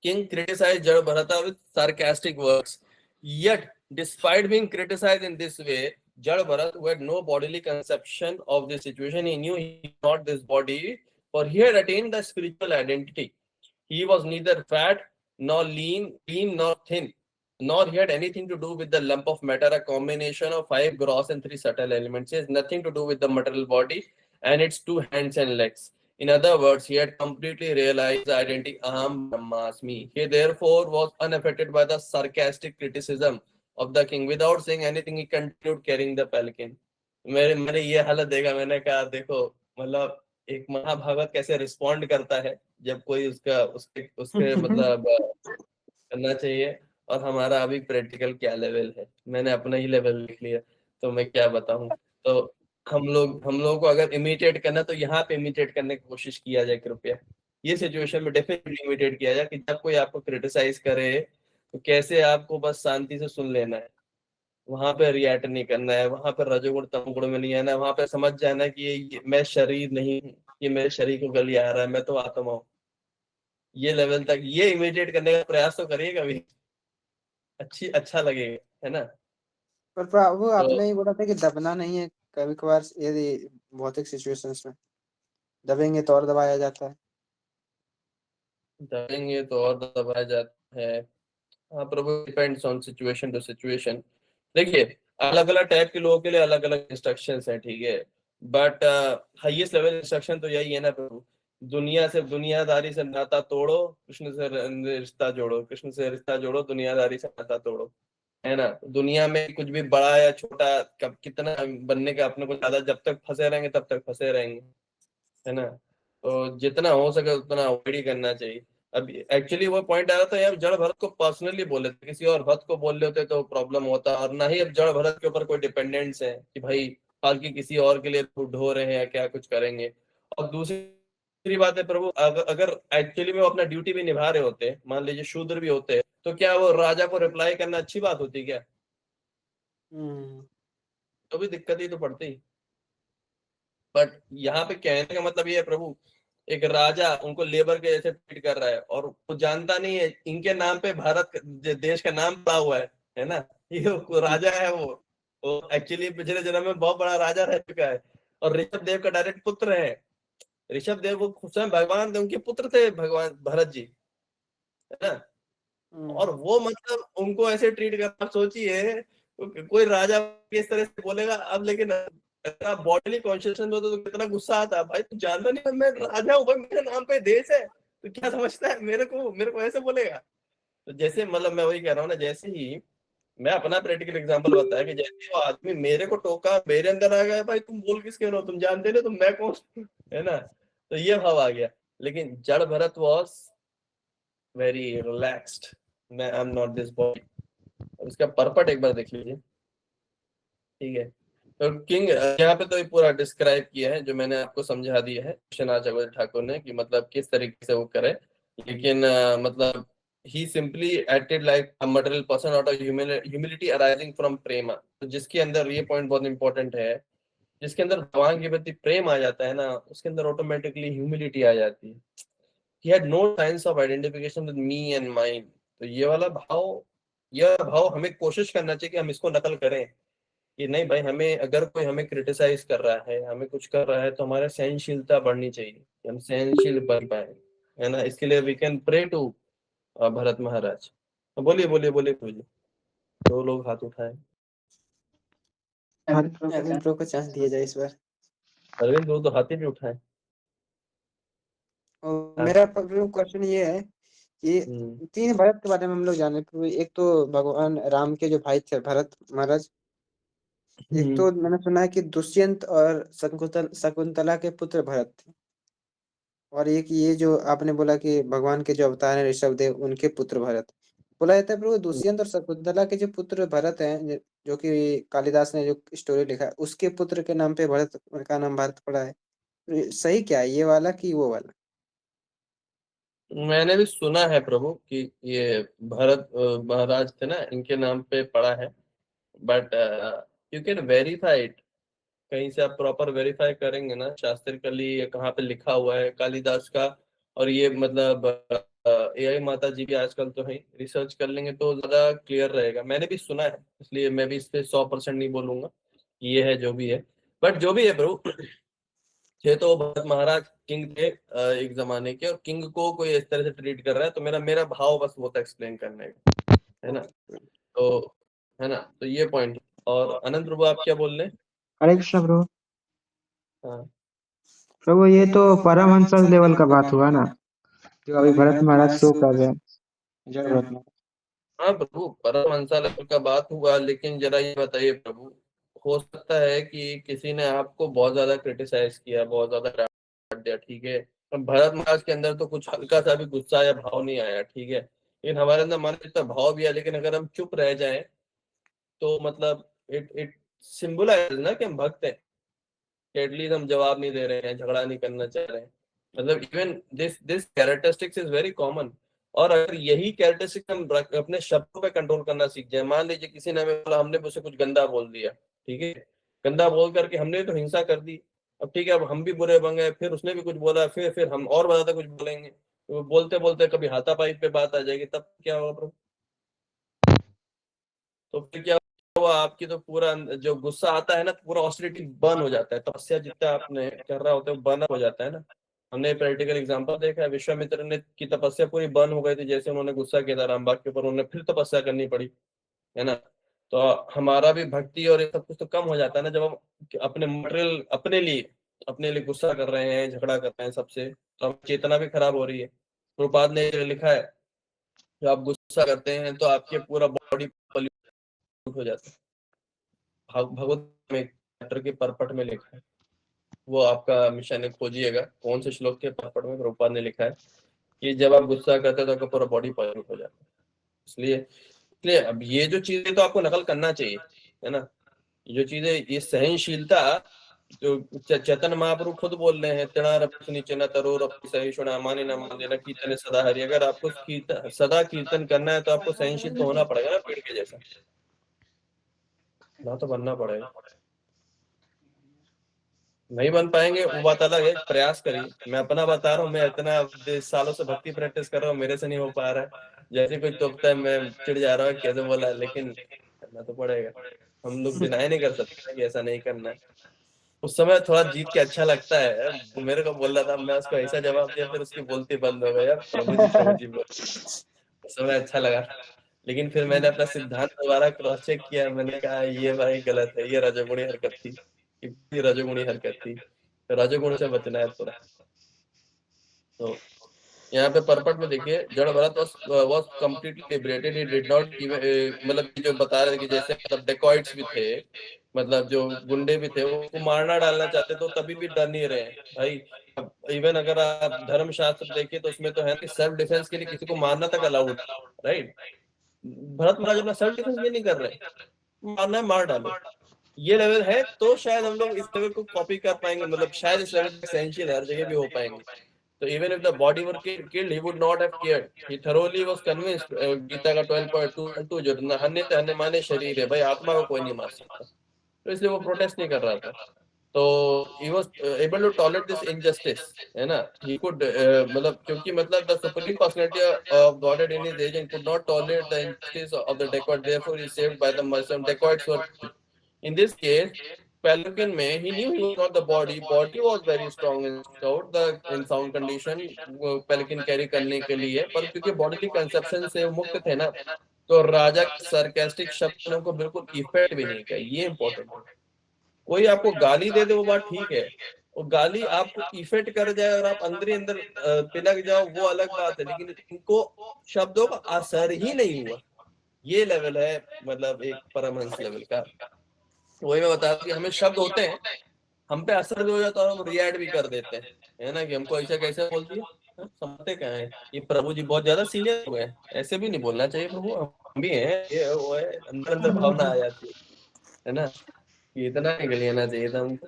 King criticized Jadbharata with sarcastic words. Yet, despite being criticized in this way, Jadbharat, who had no bodily conception of the situation, he knew he was not this body, for he had attained the spiritual identity. He was neither fat nor lean nor thin, nor he had anything to do with the lump of matter, a combination of 5 gross and 3 subtle elements. He has nothing to do with the material body and its 2 hands and legs. In other words, he had completely realized the identity Aham Brahmasmi. He therefore was unaffected by the sarcastic criticism of the king. Without saying anything, he continued carrying the palanquin. मैंने ये हालत देखा, मैंने कहा देखो, मतलब एक महाभागवत कैसे रिस्पॉन्ड करता है जब कोई उसका उसके उसके मतलब करना चाहिए, और हमारा अभी प्रैक्टिकल क्या लेवल है, मैंने अपना ही लेवल लिख लिया, तो मैं क्या बताऊं। तो हम लोग को अगर इमिटेट करना तो यहाँ पे इमिटेट करने की कोशिश किया जाए कृपया, ये सिचुएशन में डेफिनेटली इमिटेट किया जाए कि जब कोई आपको क्रिटिसाइज करे तो कैसे आपको बस शांति से सुन लेना है, वहां पे रिएक्ट नहीं करना है, वहां पे रजोगुण तमोगुण में नहीं आना है, वहां पे समझ जाना कि ये मैं शरीर नहीं हूँ, ये मेरे शरीर को गली आ रहा है, मैं तो आत्मा हूँ। ये लेवल तक ये इमिटेट करने का प्रयास तो करिए कभी, अच्छा लगेगा, है ना। पर प्रभु तो आपने ही बोला था कि दबना नहीं है, कभी कभार यदि भौतिक सिचुएशंस में दबेंगे तो और दबाया जाता है। दबेंगे तो और दबाया जाता है। हाँ प्रभु, depends on situation to situation. देखिए अलग अलग टाइप के लोगों के लिए अलग अलग इंस्ट्रक्शंस हैं, ठीक है, बट हाईएस्ट लेवल इंस्ट्रक्शन तो यही है ना प्रभु, दुनिया से दुनियादारी से नाता तोड़ो, कृष्ण से रिश्ता जोड़ो, कृष्ण से रिश्ता जोड़ो, दुनियादारी से नाता तोड़ो, है ना। दुनिया में कुछ भी बड़ा या छोटा कब कितना बनने का अपने को ज्यादा, जब तक फंसे रहेंगे तब तक फंसे रहेंगे, है ना। तो जितना हो सके उतना अवॉइड ही करना चाहिए। अब एक्चुअली वो पॉइंट आ रहा था यार, जड़ भरत को पर्सनली बोले थे, किसी और भक्त को बोल लेते तो प्रॉब्लम होता, और ना ही अब जड़ भरत के ऊपर कोई डिपेंडेंट्स है कि भाई फालतू किसी और के लिए ढो रहे हैं या क्या कुछ करेंगे। और दूसरी बात है प्रभु, अगर एक्चुअली में वो अपना ड्यूटी भी निभा रहे होते, मान लीजिए शूद्र भी होते, तो क्या वो राजा को रिप्लाई करना अच्छी बात होती क्या? तो भी दिक्कत ही तो पड़ती। बट यहाँ पे कहने का मतलब ये है प्रभु, एक राजा उनको लेबर के जैसे ट्रीट कर रहा है, और वो जानता नहीं है इनके नाम पे भारत देश का नाम पड़ा हुआ है ना। ये राजा है वो एक्चुअली पिछले जन्म में बहुत बड़ा राजा रह चुका है, और ऋषभ देव का डायरेक्ट पुत्र है। ऋषभ देव वो स्वयं भगवान थे, उनके पुत्र थे भगवान भरत जी, है ना। और वो मतलब उनको ऐसे ट्रीट करना, आप सोचिए कोई राजा किस तरह से बोलेगा अब। लेकिन अगर आप बॉडीली कॉन्शियस हो तो कितना गुस्सा आता है, भाई तू जानता नहीं मैं राजा हूँ भाई, मेरे नाम पे देश है, तो क्या समझता है मेरे को ऐसे बोलेगा। तो जैसे मतलब मैं वही कह रहा हूँ ना, जैसे ही मैं अपना प्रैक्टिकल एग्जांपल बताया कि जैसे वो आदमी मेरे को टोका, मेरे अंदर आ गया भाई तुम बोल किसके रहो, तुम जानते नहीं तुम मैं कौन हूं, है ना। तो ये भाव आ गया। लेकिन जड़ भरत वॉज वेरी रिलैक्स्ड, मैं आई एम नॉट दिस बॉडी। उसका पर्पट एक बार देख लीजिए, ठीक है। तो किंग यहाँ पे तो ये पूरा डिस्क्राइब किया है जो मैंने आपको समझा दिया है विश्वनाथ चक्रवर्ती ठाकुर ने, कि मतलब किस तरीके से वो करे। लेकिन मतलब ही simply acted like a material person out of humility arising from प्रेम। तो जिसके अंदर, ये पॉइंट बहुत इंपॉर्टेंट है, जिसके अंदर भगवान के प्रति प्रेम आ जाता है ना, उसके अंदर ऑटोमेटिकली ह्यूमिलिटी आ जाती है। he had no signs of identification with me and mine। तो ये वाला भाव, यह भाव हमें कोशिश करना चाहिए कि हम इसको नकल करें, कि नहीं भाई हमें अगर कोई हमें क्रिटिसाइज कर रहा है, हमें कुछ कर रहा है, तो हमारा सहनशीलता बढ़नी चाहिए कि हम सहनशील बन पाए, है ना। इसके लिए we can pray to Bharat Maharaj. तो बोलिए बोलिए बोलिए प्रभु जी। दो लोग हाथ उठाए। अरविंद ब्रो को चांस दिया जाए इस बार। अरविंद वो तो हाथ ही नहीं उठाए। और मेरा क्वेश्चन ये है कि तीन भरत के बारे में हम लोग जाने। एक तो भगवान राम के जो भाई थे भरत महाराज, एक तो मैंने सुना है कि दुष्यंत और शकुंतला के पुत्र भरत थे, और एक ये जो आपने बोला कि भगवान के जो अवतार हैं ऋषभ देव, उनके पुत्र भरत। बोला जाता है प्रभु दुष्यंत और शकुंतला के जो पुत्र भरत हैं, जो कि कालिदास ने जो स्टोरी लिखा है, उसके पुत्र के नाम पे भरत का नाम भरत पड़ा है। तो सही क्या है, ये वाला कि वो वाला? मैंने भी सुना है प्रभु कि ये भरत महाराज थे ना, इनके नाम पे पड़ा है। But you can verify it, कहीं से आप प्रॉपर वेरीफाई करेंगे ना शास्त्रिकली ये कहाँ पे लिखा हुआ है कालिदास का। और ये मतलब एआई माता जी भी आजकल तो है, रिसर्च कर लेंगे तो ज्यादा क्लियर रहेगा। मैंने भी सुना है, इसलिए मैं भी इस पे 100% नहीं बोलूंगा कि ये है जो भी है। बट जो भी है प्रभु, थे तो भरत महाराज किंग थे एक जमाने के, और किंग को कोई इस तरह से ट्रीट कर रहा है, तो मेरा मेरा भाव बस वो था एक्सप्लेन करने का, है ना। ओके। तो है ना, तो ये पॉइंट। और अनंत प्रभु आप क्या बोल रहे हैं? हरे कृष्ण ब्रो। हाँ प्रभु ये तो परमहंस लेवल का बात हुआ ना, जो अभी भरत महाराज शो कर रहे हैं जड़ भरत महाराज। हाँ प्रभु, परमहंसा लेवल का बात हुआ, लेकिन जरा ये बताइए प्रभु, हो सकता है कि किसी ने आपको बहुत ज्यादा क्रिटिसाइज किया, बहुत ज्यादा डांट दिया, ठीक है। अब भरत महाराज के अंदर तो कुछ हल्का सा भी गुस्सा या भाव नहीं आया, ठीक है। लेकिन हमारे अंदर मान लीजिए भाव भी है, लेकिन अगर हम चुप रह जाएं तो मतलब इट इट सिंबलाइज ना कि हम भक्त हैं, कि एटलीस्ट हम जवाब नहीं दे रहे हैं, झगड़ा नहीं करना चाह रहे हैं। मतलब even this this characteristics is very common. और अगर यही कैरेक्टरिस्टिक्स हम अपने शब्दों पे कंट्रोल करना सीख जाए, मान लीजिए किसी ने हमें बोला, हमने उसे कुछ गंदा बोल दिया, ठीक है। गंदा बोल करके हमने तो हिंसा कर दी, अब ठीक है, अब हम भी बुरे बन गए, फिर उसने भी कुछ बोला, फिर हम और ज्यादा कुछ बोलेंगे, तो बोलते बोलते कभी हाथापाई पे बात आ जाएगी, तब क्या होगा? तो फिर क्या हुआ, आपकी तो पूरा जो गुस्सा आता है ना, पूरा ऑस्टिलिटी बर्न हो जाता है, तपस्या जितना आपने कर रहा होता है वो बर्न हो जाता है ना। हमने प्रैक्टिकल एग्जांपल देखा है, विश्वामित्र ने की तपस्या पूरी बर्न हो गई थी, जैसे उन्होंने गुस्सा किया था रामबाग के ऊपर, उन्हें फिर तपस्या करनी पड़ी, है ना। तो हमारा भी भक्ति और ये सब कुछ तो कम हो जाता है ना, जब हम अपने मटेरियल अपने लिए गुस्सा कर रहे हैं, झगड़ा कर रहे हैं सबसे, तो हम चेतना भी खराब हो रही है। प्रभुपाद ने लिखा है, जब आप गुस्सा करते हैं तो आपके पूरा बॉडी हो जाता है। भगवत में चैप्टर के परपट में लिखा है, वो आपका मिशन है, खोजिएगा कौन से श्लोक के परपट में प्रभुपाद ने लिखा है कि जब आप गुस्सा करते हैं तो आपका पूरा बॉडी पॉल्यूट हो जाता है। इसलिए इसलिए अब ये जो चीजें तो आपको नकल करना चाहिए, है ना। ये जो चीजें, ये सहनशीलता, जो चैतन्य महाप्रभु खुद बोल रहे हैं, तृणा रपि नीचे तरो रपि सहिष्णुना माने न माने न कीर्तन सदा हरि। अगर आपको कीर्तन सदा कीर्तन करना है तो आपको सहनशील तो होना पड़ेगा ना, पेड़ के जैसा ना, तो बनना पड़ेगा। नहीं बन पाएंगे वो बात अलग है, प्रयास करिए। मैं अपना बता रहा हूँ, मैं इतना सालों से भक्ति प्रैक्टिस कर रहा हूँ, मेरे से नहीं हो पा रहा है। जैसे कोई टोकता है मैं चिढ़ जा रहा हूँ, कैसे बोला, लेकिन करना तो पड़ेगा। हम लोग डिनाई नहीं कर सकते कि ऐसा नहीं करना है। उस समय थोड़ा जीत के अच्छा लगता है, वो मेरे को बोल रहा था, मैं उसको ऐसा जवाब दिया, फिर उसकी बोलती बंद हो गई, यार प्रभु जी बोल, उस समय अच्छा लगा। लेकिन फिर मैंने अपना सिद्धांत दोबारा क्रॉस चेक किया, मैंने कहा ये भाई गलत है, ये रजोगुणी हरकत थी, ये रजोगुणी हरकत थी, तो रजोगुण से बचना है थोड़ा। तो यहाँ पे परपट में देखिए, जड़ Bharat was completely liberated, he did not even मतलब जो बता रहे थे कि जैसे मतलब डेकॉइट्स भी थे, मतलब जो गुंडे भी थे, वो उसको मारना डालना चाहते तो तभी भी डर नहीं रहे भाई। इवन अगर आप धर्मशास्त्र देखिए तो उसमें तो है कि सेल्फ डिफेंस के लिए किसी को मारना तक अलाउड, राइट। भरत महाराज अपना सेल्फ डिफेंस भी नहीं कर रहे, मारना है मार डालो, ये लेवल है। तो शायद हम लोग इस लेवल को कॉपी कर पाएंगे, मतलब शायद इस लेवल एसेंशियल हर जगह भी हो पाएंगे। So even if the body were killed, he would not have cared. He thoroughly was convinced. Gita का 12.2 जो हन्य हन्य माने शरीर है भाई, आत्मा को कोई नहीं मार सकता, तो इसलिए वो प्रोटेस्ट नहीं कर रहा था। तो he was able to tolerate this injustice, है ना। he could मतलब क्योंकि मतलब the supreme personality of Godhead in his age and could not tolerate the injustice of the dacoit, therefore he saved by the mercy of dacoits were in this case Pelucan में he knew he was not the body was very strong and stout the in sound condition Pelucan carry करने के लिए, पर क्योंकि bodily conception से मुक्त थे ना, तो राजा sarcastic शब्द ने उनको बिल्कुल इफेक्ट भी नहीं किया। ये इंपॉर्टेंट है। कोई आपको गाली दे दे वो बात ठीक है, वो गाली आपको इफेक्ट कर जाए और आप अंदर ही अंदर पिलक जाओ, वो अलग बात है, लेकिन इनको शब्दों का असर ही नहीं हुआ, ये लेवल है मतलब एक परमहंस लेवल का। वही मैं बता रहा हूँ कि हमें शब्द होते हैं, हम पे असर भी हो जाता है और हम रिएक्ट भी कर देते हैं, है ना, कि हमको ऐसा कैसे बोल दिया, समझते क्या है, ये प्रभु जी बहुत ज्यादा सीरियस हो गए, ऐसे भी नहीं बोलना चाहिए प्रभु, हम भी हैं, ये वो है, अंदर अंदर भावना आ जाती है ना, कि इतना निकल लेना चाहिए था हमको।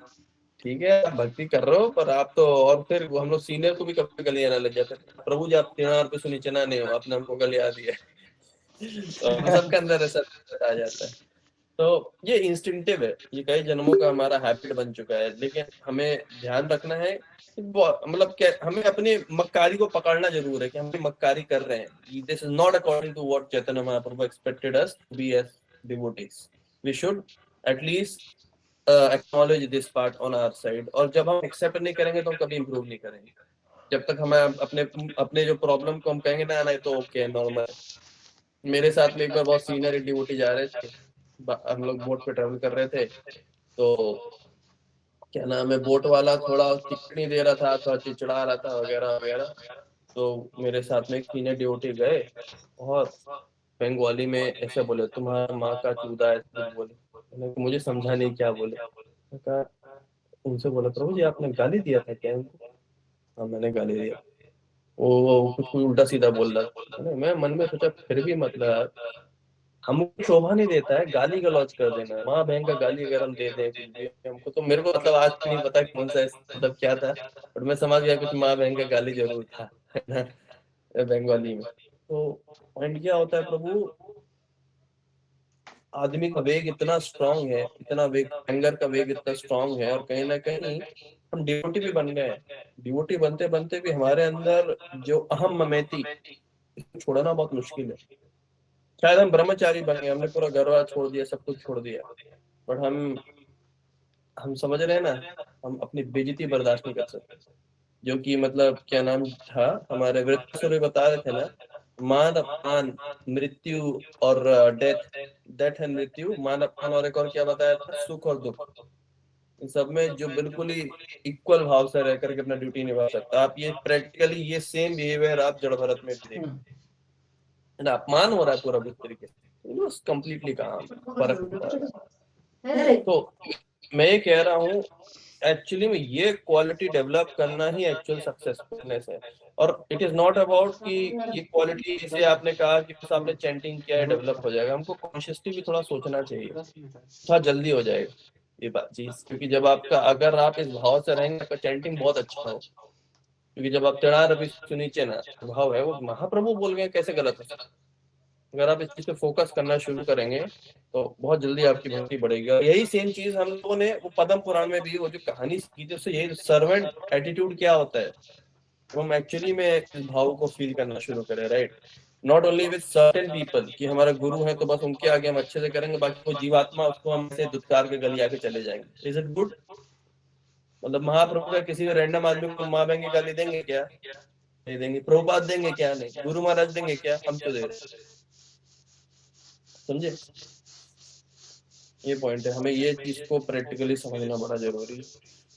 ठीक है आप भक्ति कर रहे हो, पर आप तो, और फिर हम लोग सीनियर को भी कभी गली आना लग जाते हैं, प्रभु जी आप 13 पे सुनी चना नहीं हो, आपने हमको गली आ दिया। तो हम सबके अंदर ऐसा आ जाता है। तो ये इंस्टिंक्टिव है, ये कई जन्मों का हमारा हैबिट बन चुका है, लेकिन हमें ध्यान रखना है मतलब क्या, हमें अपनी मक्कारी को पकड़ना जरूर है कि हम मक्कारी कर रहे हैं। This is not according to what Chaitanya Mahaprabhu expected us to be as devotees. We should at least acknowledge this part on our side, और जब हम एक्सेप्ट नहीं करेंगे तो हम कभी इंप्रूव नहीं करेंगे। जब तक हमें अपने अपने जो प्रॉब्लम को हम कहेंगे ना ना तो ओके नॉर्मल। मेरे साथ में एक बार बहुत सीनियर एक डिवोटी जा रहे थे, हम लोग बोट पे ट्रेवल कर रहे थे, तो क्या नाम है, बोट वाला थोड़ा टिकट नहीं दे रहा था, थोड़ा चिड़चिड़ा रहा था वगैरह वगैरह। तो मेरे साथ में एक सीनियर डिवोटी गए और बंगाली में ऐसे बोले, तुम्हारा माँ का चूदा है, कुछ बोले। मैंने कहा, मुझे समझा नहीं क्या बोले। मैंने कहा, उनसे बोला प्रभु जी आपने गाली दिया था क्या उनको? हाँ मैंने गाली दिया। वो कुछ कुछ उल्टा सीधा बोल रहा था। मैं मन में सोचा फिर भी मतलब हमको शोभा नहीं देता है गाली गलौज कर देना, माँ बहन का गाली अगर हम दे दें कुछ भी हमको, तो मेरे को मतलब आज नहीं पता कौन सा मतलब क्या था, बट मैं समझ गया कुछ माँ बहन का गाली जरूर था, है ना, बंगाली में। तो पॉइंट क्या होता है प्रभु, आदमी का वेग इतना स्ट्रांग है, इतना वेग, एंगर का वेग इतना स्ट्रांग है, और कहीं ना कहीं हम डिवोटी भी बन गए। डिवोटी बनते बनते भी हमारे अंदर जो अहम ममैती, इसको छोड़ना बहुत मुश्किल है। शायद हम ब्रह्मचारी बन गए, हमने पूरा घर वाला छोड़ दिया, सब कुछ छोड़ दिया, बट हम समझ रहे हैं ना, हम अपनी बेइज्जती बर्दाश्त नहीं कर सकते। जो कि मतलब क्या नाम था, हमारे वृत्ति बता रहे थे ना, मान अपमान मृत्यु और डेथ, डेथ एंड मृत्यु, मान अपमान, और एक और क्या बताया था, सुख और दुख। इन सब में जो बिल्कुल ही इक्वल भाव से रह करके अपना ड्यूटी निभा सकता, आप ये प्रैक्टिकली ये सेम बिहेवियर आप जड़ भरत में भी देखो, है ना, अपमान हो रहा है पूरा बुरी तरीके से, कंप्लीटली काम फर्क पड़ता है। तो मैं ये कह रहा हूँ एक्चुअली में ये क्वालिटी डेवलप करना ही एक्चुअल सक्सेसफुलनेस है। और इट इज नॉट अबाउट कि ये क्वालिटी, जैसे आपने कहा कि बस आपने चैंटिंग किया है डेवलप हो जाएगा, हमको कॉन्शियसली भी थोड़ा सोचना चाहिए, थोड़ा जल्दी हो जाएगा ये बात चीज। क्योंकि जब आपका, अगर आप इस भाव से रहेंगे, आपका चैंटिंग बहुत अच्छा हो, क्योंकि जब आप चढ़ा रवि सुनीचे ना भाव है, वो महाप्रभु बोल गए कैसे गलत हो सकता। अगर आप इस चीज पे फोकस करना शुरू करेंगे तो बहुत जल्दी आपकी भक्ति बढ़ेगी। और यही सेम चीज हम लोगों ने वो पद्म पुराण में भी वो जो कहानी की थी, उससे यही सर्वेंट एटीट्यूड क्या होता है, वो हम एक्चुअली में इस भाव को फील करना शुरू करें, right. Not only with certain people कि हमारा गुरु है तो बस उनके आगे हम अच्छे से करेंगे, बाकी वो जीवात्मा उसको हम से दुत्कार के गली आके चले जाएंगे। Is it good? मतलब महाप्रभु का किसी रैंडम आदमी को माँ बहन की गाली देंगे क्या? नहीं देंगे। प्रभुपाद देंगे क्या? नहीं। गुरु महाराज देंगे क्या? हम तो दे रहे। समझे? ये पॉइंट है, हमें ये चीज को प्रैक्टिकली समझना बड़ा जरूरी है।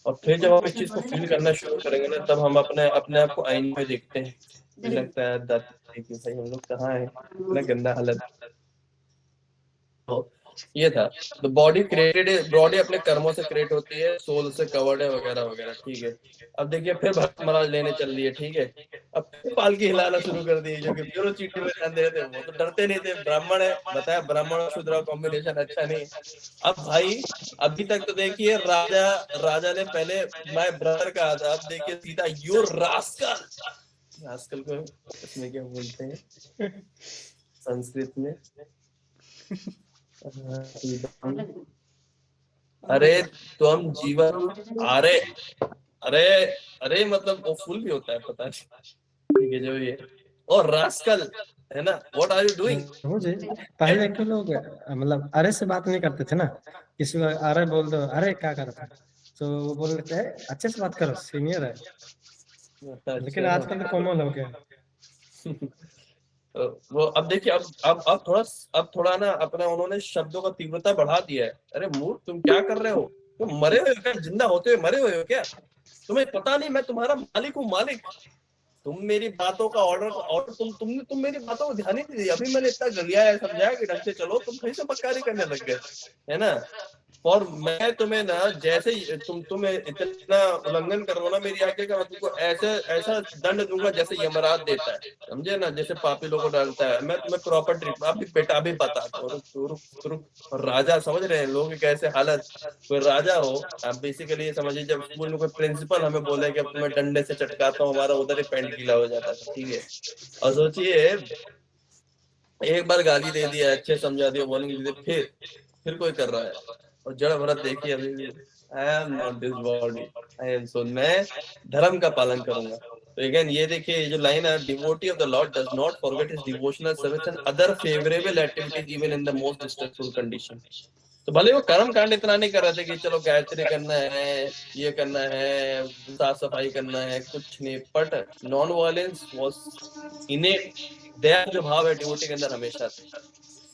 और फिर जब हम इस चीज को फील करना शुरू करेंगे ना, तब हम अपने अपने आप को आईने में देखते हैं, फिर लगता है देखिए भाई हम लोग कहाँ है, इतना गंदा हालत। तो ये था। तो बॉडी क्रिएटेड, बॉडी अपने कर्मों से क्रिएट होती है, सोल से कवर्ड है वगैरह वगैरह, ठीक है। अब देखिए फिर भरत महाराज लेने चल दिए, ठीक है। अब फिर पालकी हिलाना शुरू कर दी, जो कि प्योर चीटी में ध्यान दे रहे थे, वो तो डरते नहीं थे, ब्राह्मण है, बताया ब्राह्मण और शूद्र कॉम्बिनेशन अच्छा नहीं। अब भाई अभी तक तो देखिए राजा राजा ने पहले मैं ब्रदर कहा था, अब देखिए सीधा यू रास्कल। रास्कल को इसमें क्या बोलते हैं संस्कृत में? अरे तुम जीवन, अरे अरे अरे मतलब वो फुल भी होता है, पता नहीं, ठीक है जो ये। और रास्कल है ना, व्हाट आर यू डूइंग? मुझे पहले के लोग मतलब अरे से बात नहीं करते थे ना, किसी को अरे बोल दो, अरे क्या करता है, तो वो बोल लेते हैं अच्छे से बात करो, सीनियर है। लेकिन आजकल तो कॉमन हो गया। वो अब देखिए, अब थोड़ा ना अपना उन्होंने शब्दों का तीव्रता बढ़ा दिया है। अरे मूर्ख तुम क्या कर रहे हो? तुम मरे हुए हो क्या? जिंदा होते हुए मरे हुए हो क्या? तुम्हें पता नहीं मैं तुम्हारा मालिक हूँ, मालिक। तुम मेरी बातों का ऑर्डर तुम मेरी बातों को ध्यान ही नहीं दिया। अभी मैंने इतना गलियाया समझाया कि ढंग से चलो, तुम फिर से बकवास करने लग गए, है ना। और मैं तुम्हें ना जैसे ही तुम इतना उल्लंघन करो ना मेरी आज्ञा का, मैं तुमको ऐसे ऐसा दंड दूंगा जैसे यमराज देता है, समझे ना, जैसे पापी लोगों को डालता है। मैं तुम्हें प्रॉपर ट्रीटमेंट अभी बेटा अभी बताता हूँ, रुक। और राजा समझ रहे हैं लोगों की कैसे हालत। कोई राजा हो, आप बेसिकली ये समझिए, जब स्कूल में कोई प्रिंसिपल हमें बोले कि अब तुम्हें डंडे से चटकाता हूँ, हमारा उधर ही पेंट गीला हो जाता था, ठीक है। और सोचिए एक बार गाली दे दिया, अच्छे समझा दिया, वार्निंग दे दी, फिर कोई कर रहा है। और जड़ भरत देखिए अभी भी, आई am not this body, I am so, मैं धर्म का पालन करूंगा। तो अगेन ये देखिए, ये जो लाइन है, devotee of the Lord does not forget his devotional service and other favourable activities even in the most distressful condition. तो भले वो कर्म कांड इतना नहीं कर रहे थे कि चलो गायत्री करना है, ये करना है, साफ सफाई करना है, कुछ नहीं, but non violence was innate. दया जो भाव है डिवोटी के अंदर हमेशा थे।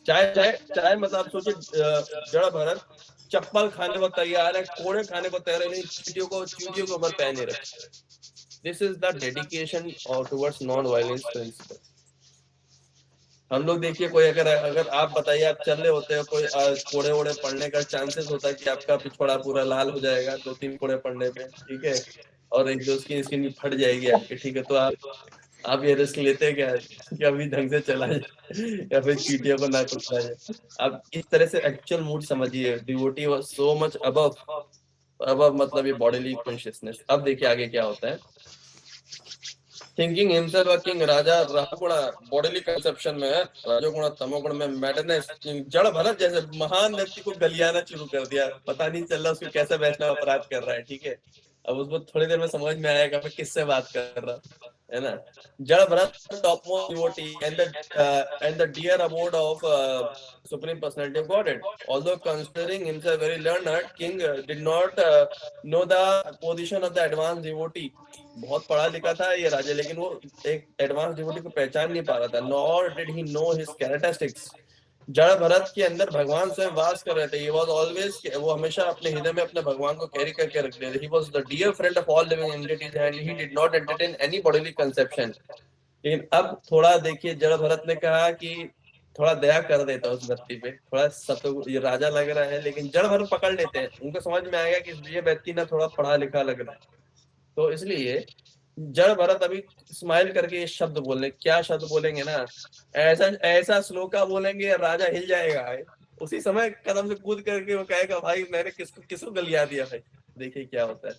चाहे चाहे चाहे मतलब आप सोचिए, जड़ भरत चप्पल खाने को तैयार है, कोड़े खाने को तैयार है, नहीं चींटियों के ऊपर पहने रखे। This is the dedication towards non violence principle. हम लोग देखिए, कोई अगर आप बताइए, आप चल रहे होते हैं, कोई कोड़े वोड़े पड़ने का चांसेस होता है कि आपका पिछवाड़ा पूरा लाल हो जाएगा 2-3 कोड़े पड़ने पे, ठीक है, और एक दो स्किन भी फट जाएगी आपकी, ठीक है। तो आप ये रिस्क लेते हैं क्या कि अभी ढंग से चला जाए या फिर चींटियों को ना पकड़ा जाए? आप इस तरह से एक्चुअल मूड समझिए। Devotee was so much above मतलब ये बॉडीली कॉन्शियसनेस। अब देखिए आगे क्या होता है। थिंकिंग हिमसेल्फ अ किंग, राजा रजोगुण बॉडीली कंसेप्शन में है, रजोगुण तमोगुण में मैडनेस, जड़ भरत जैसे महान व्यक्ति को गलियाना शुरू कर दिया। पता नहीं चल रहा उसको कैसे वैष्णव अपराध कर रहा है, ठीक है। अब उसको थोड़ी देर में समझ में आएगा मैं किससे बात कर रहा हूँ, है ना। जड़ Bharat topmost devotee and the dear abode of supreme personality of Godhead. Although considering himself very learned, king did not know the position of the advanced devotee. बहुत पढ़ा लिखा था ये राजा, लेकिन वो एक एडवांस डिवोटी को पहचान नहीं पा रहा था। Nor did he know his characteristics. जड़ भरत के अंदर भगवान स्वयं वास कर रहे थे। He was always, वो हमेशा अपने हृदय में अपने भगवान को कैरी करके रखते थे। He was the dear friend of all living entities and he did not entertain any bodily conception. लेकिन अब थोड़ा देखिए, जड़ भरत ने कहा कि थोड़ा दया कर देता उस व्यक्ति पे, थोड़ा सतो ये राजा लग रहा है, लेकिन जड़ भरत पकड़ लेते हैं। उनको समझ में आएगा कि ये व्यक्ति ना थोड़ा पढ़ा लिखा लग रहा है, तो इसलिए जड़ भरत अभी स्माइल करके ये शब्द बोले। क्या शब्द बोलेंगे ना, ऐसा ऐसा श्लोका बोलेंगे राजा हिल जाएगा। उसी समय कदम से कूद करके वो कहेगा भाई मैंने किसको गलिया दिया भाई। देखिए क्या होता है।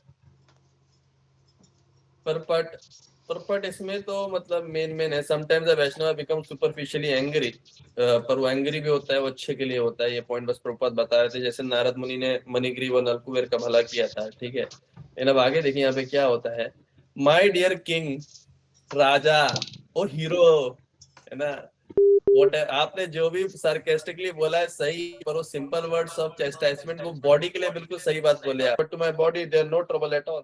परपट इसमें तो मतलब मेन है। समटाइम्स वैष्णव बिकम सुपरफिशियली एंग्री, पर वो एंग्री भी होता है, वो अच्छे के लिए होता है। ये पॉइंट बस प्रभुपाद बता रहे थे, जैसे नारद मुनि ने मणिग्रीव और नलकुबेर का भला किया था, ठीक है। लेकिन अब आगे देखिए यहाँ पे क्या होता है। माय डियर किंग, राजा, ओ हीरो, है ना, व्हाट आपने जो भी सार्केस्टिकली बोला है सही, पर वो सिंपल वर्ड्स ऑफ चेस्टाइसमेंट वो बॉडी के लिए बिल्कुल सही बात बोले आप। But to my body there no trouble at all.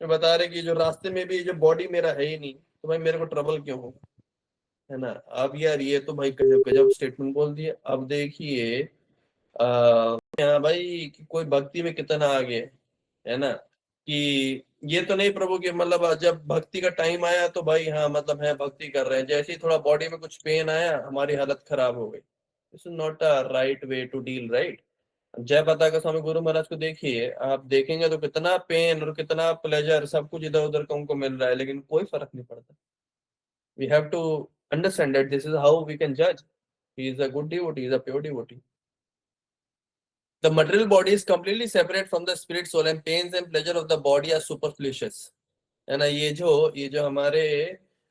मैं बता रहे कि जो रास्ते में भी जो बॉडी मेरा है ही नहीं, तो भाई मेरे को ट्रबल क्यों हो, है ना। अब यार ये तो भाई गजब गजब स्टेटमेंट बोल दिए। अब देखिए हाँ भाई कि कोई भक्ति में कितना आगे है ना, कि ये तो नहीं प्रभु कि मतलब जब भक्ति का टाइम आया तो भाई हाँ मतलब है भक्ति कर रहे हैं, जैसे ही थोड़ा बॉडी में कुछ पेन आया हमारी हालत खराब हो गई। This is not a right way to deal, right. Jaya Pataka स्वामी गुरु महाराज को देखिए, आप देखेंगे तो कितना पेन और कितना प्लेजर सब कुछ इधर उधर का उनको मिल रहा है, लेकिन कोई फर्क नहीं पड़ता। We have to understand that this is how we can जज he is a good devotee, is a pure devotee. The material body is completely separate from the spirit soul and pains and pleasure of the body are superfluous, है ना। ये जो हमारे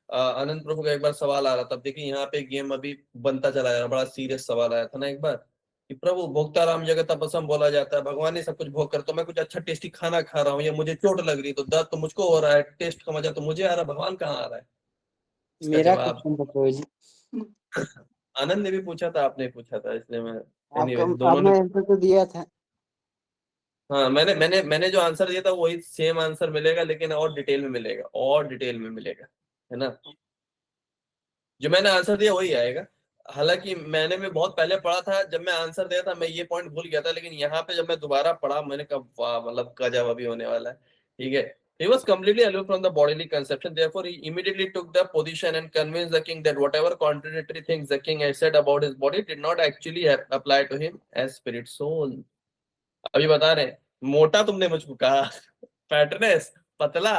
आनंद प्रभु का एक बार सवाल आ रहा था। देखिए यहाँ पे गेम अभी बनता चला जा रहा, बड़ा सीरियस सवाल आया था ना एक बार कि प्रभु भोक्ता राम जगत तपस्म बोला जाता है, भगवान ही सब कुछ भोग कर, तो मैं कुछ अच्छा टेस्टी खाना खा रहा हूँ या मुझे चोट लग रही तो दर्द तो मुझको हो रहा है, टेस्ट का मजा तो मुझे आ रहा है, भगवान कहाँ आ रहा है। इसका मेरा जवाब क्वेश्चन बताओ जी। आनंद ने भी पूछा था, आपने पूछा था, इसलिए मैं आपका एनीवे दोनों आपने ने। आंसर तो दिया था। हाँ मैंने जो आंसर दिया था वही सेम आंसर मिलेगा, लेकिन और डिटेल में मिलेगा, और डिटेल में मिलेगा, है ना। जो मैंने आंसर दिया वही आएगा। हालांकि मैंने भी बहुत पहले पढ़ा था, जब मैं आंसर दिया था मैं ये पॉइंट भूल गया था, लेकिन यहाँ पे जब मैं दोबारा पढ़ा मैंने कहा वाह मतलब गजब अभी होने वाला है। ठीक है। He was completely aloof from the bodily conception. Therefore, he immediately took the position and convinced the king that whatever contradictory things the king had said about his body did not actually apply to him as spirit soul. अभी बता रहे मोटा तुमने मुझको कहा, fatness, पतला,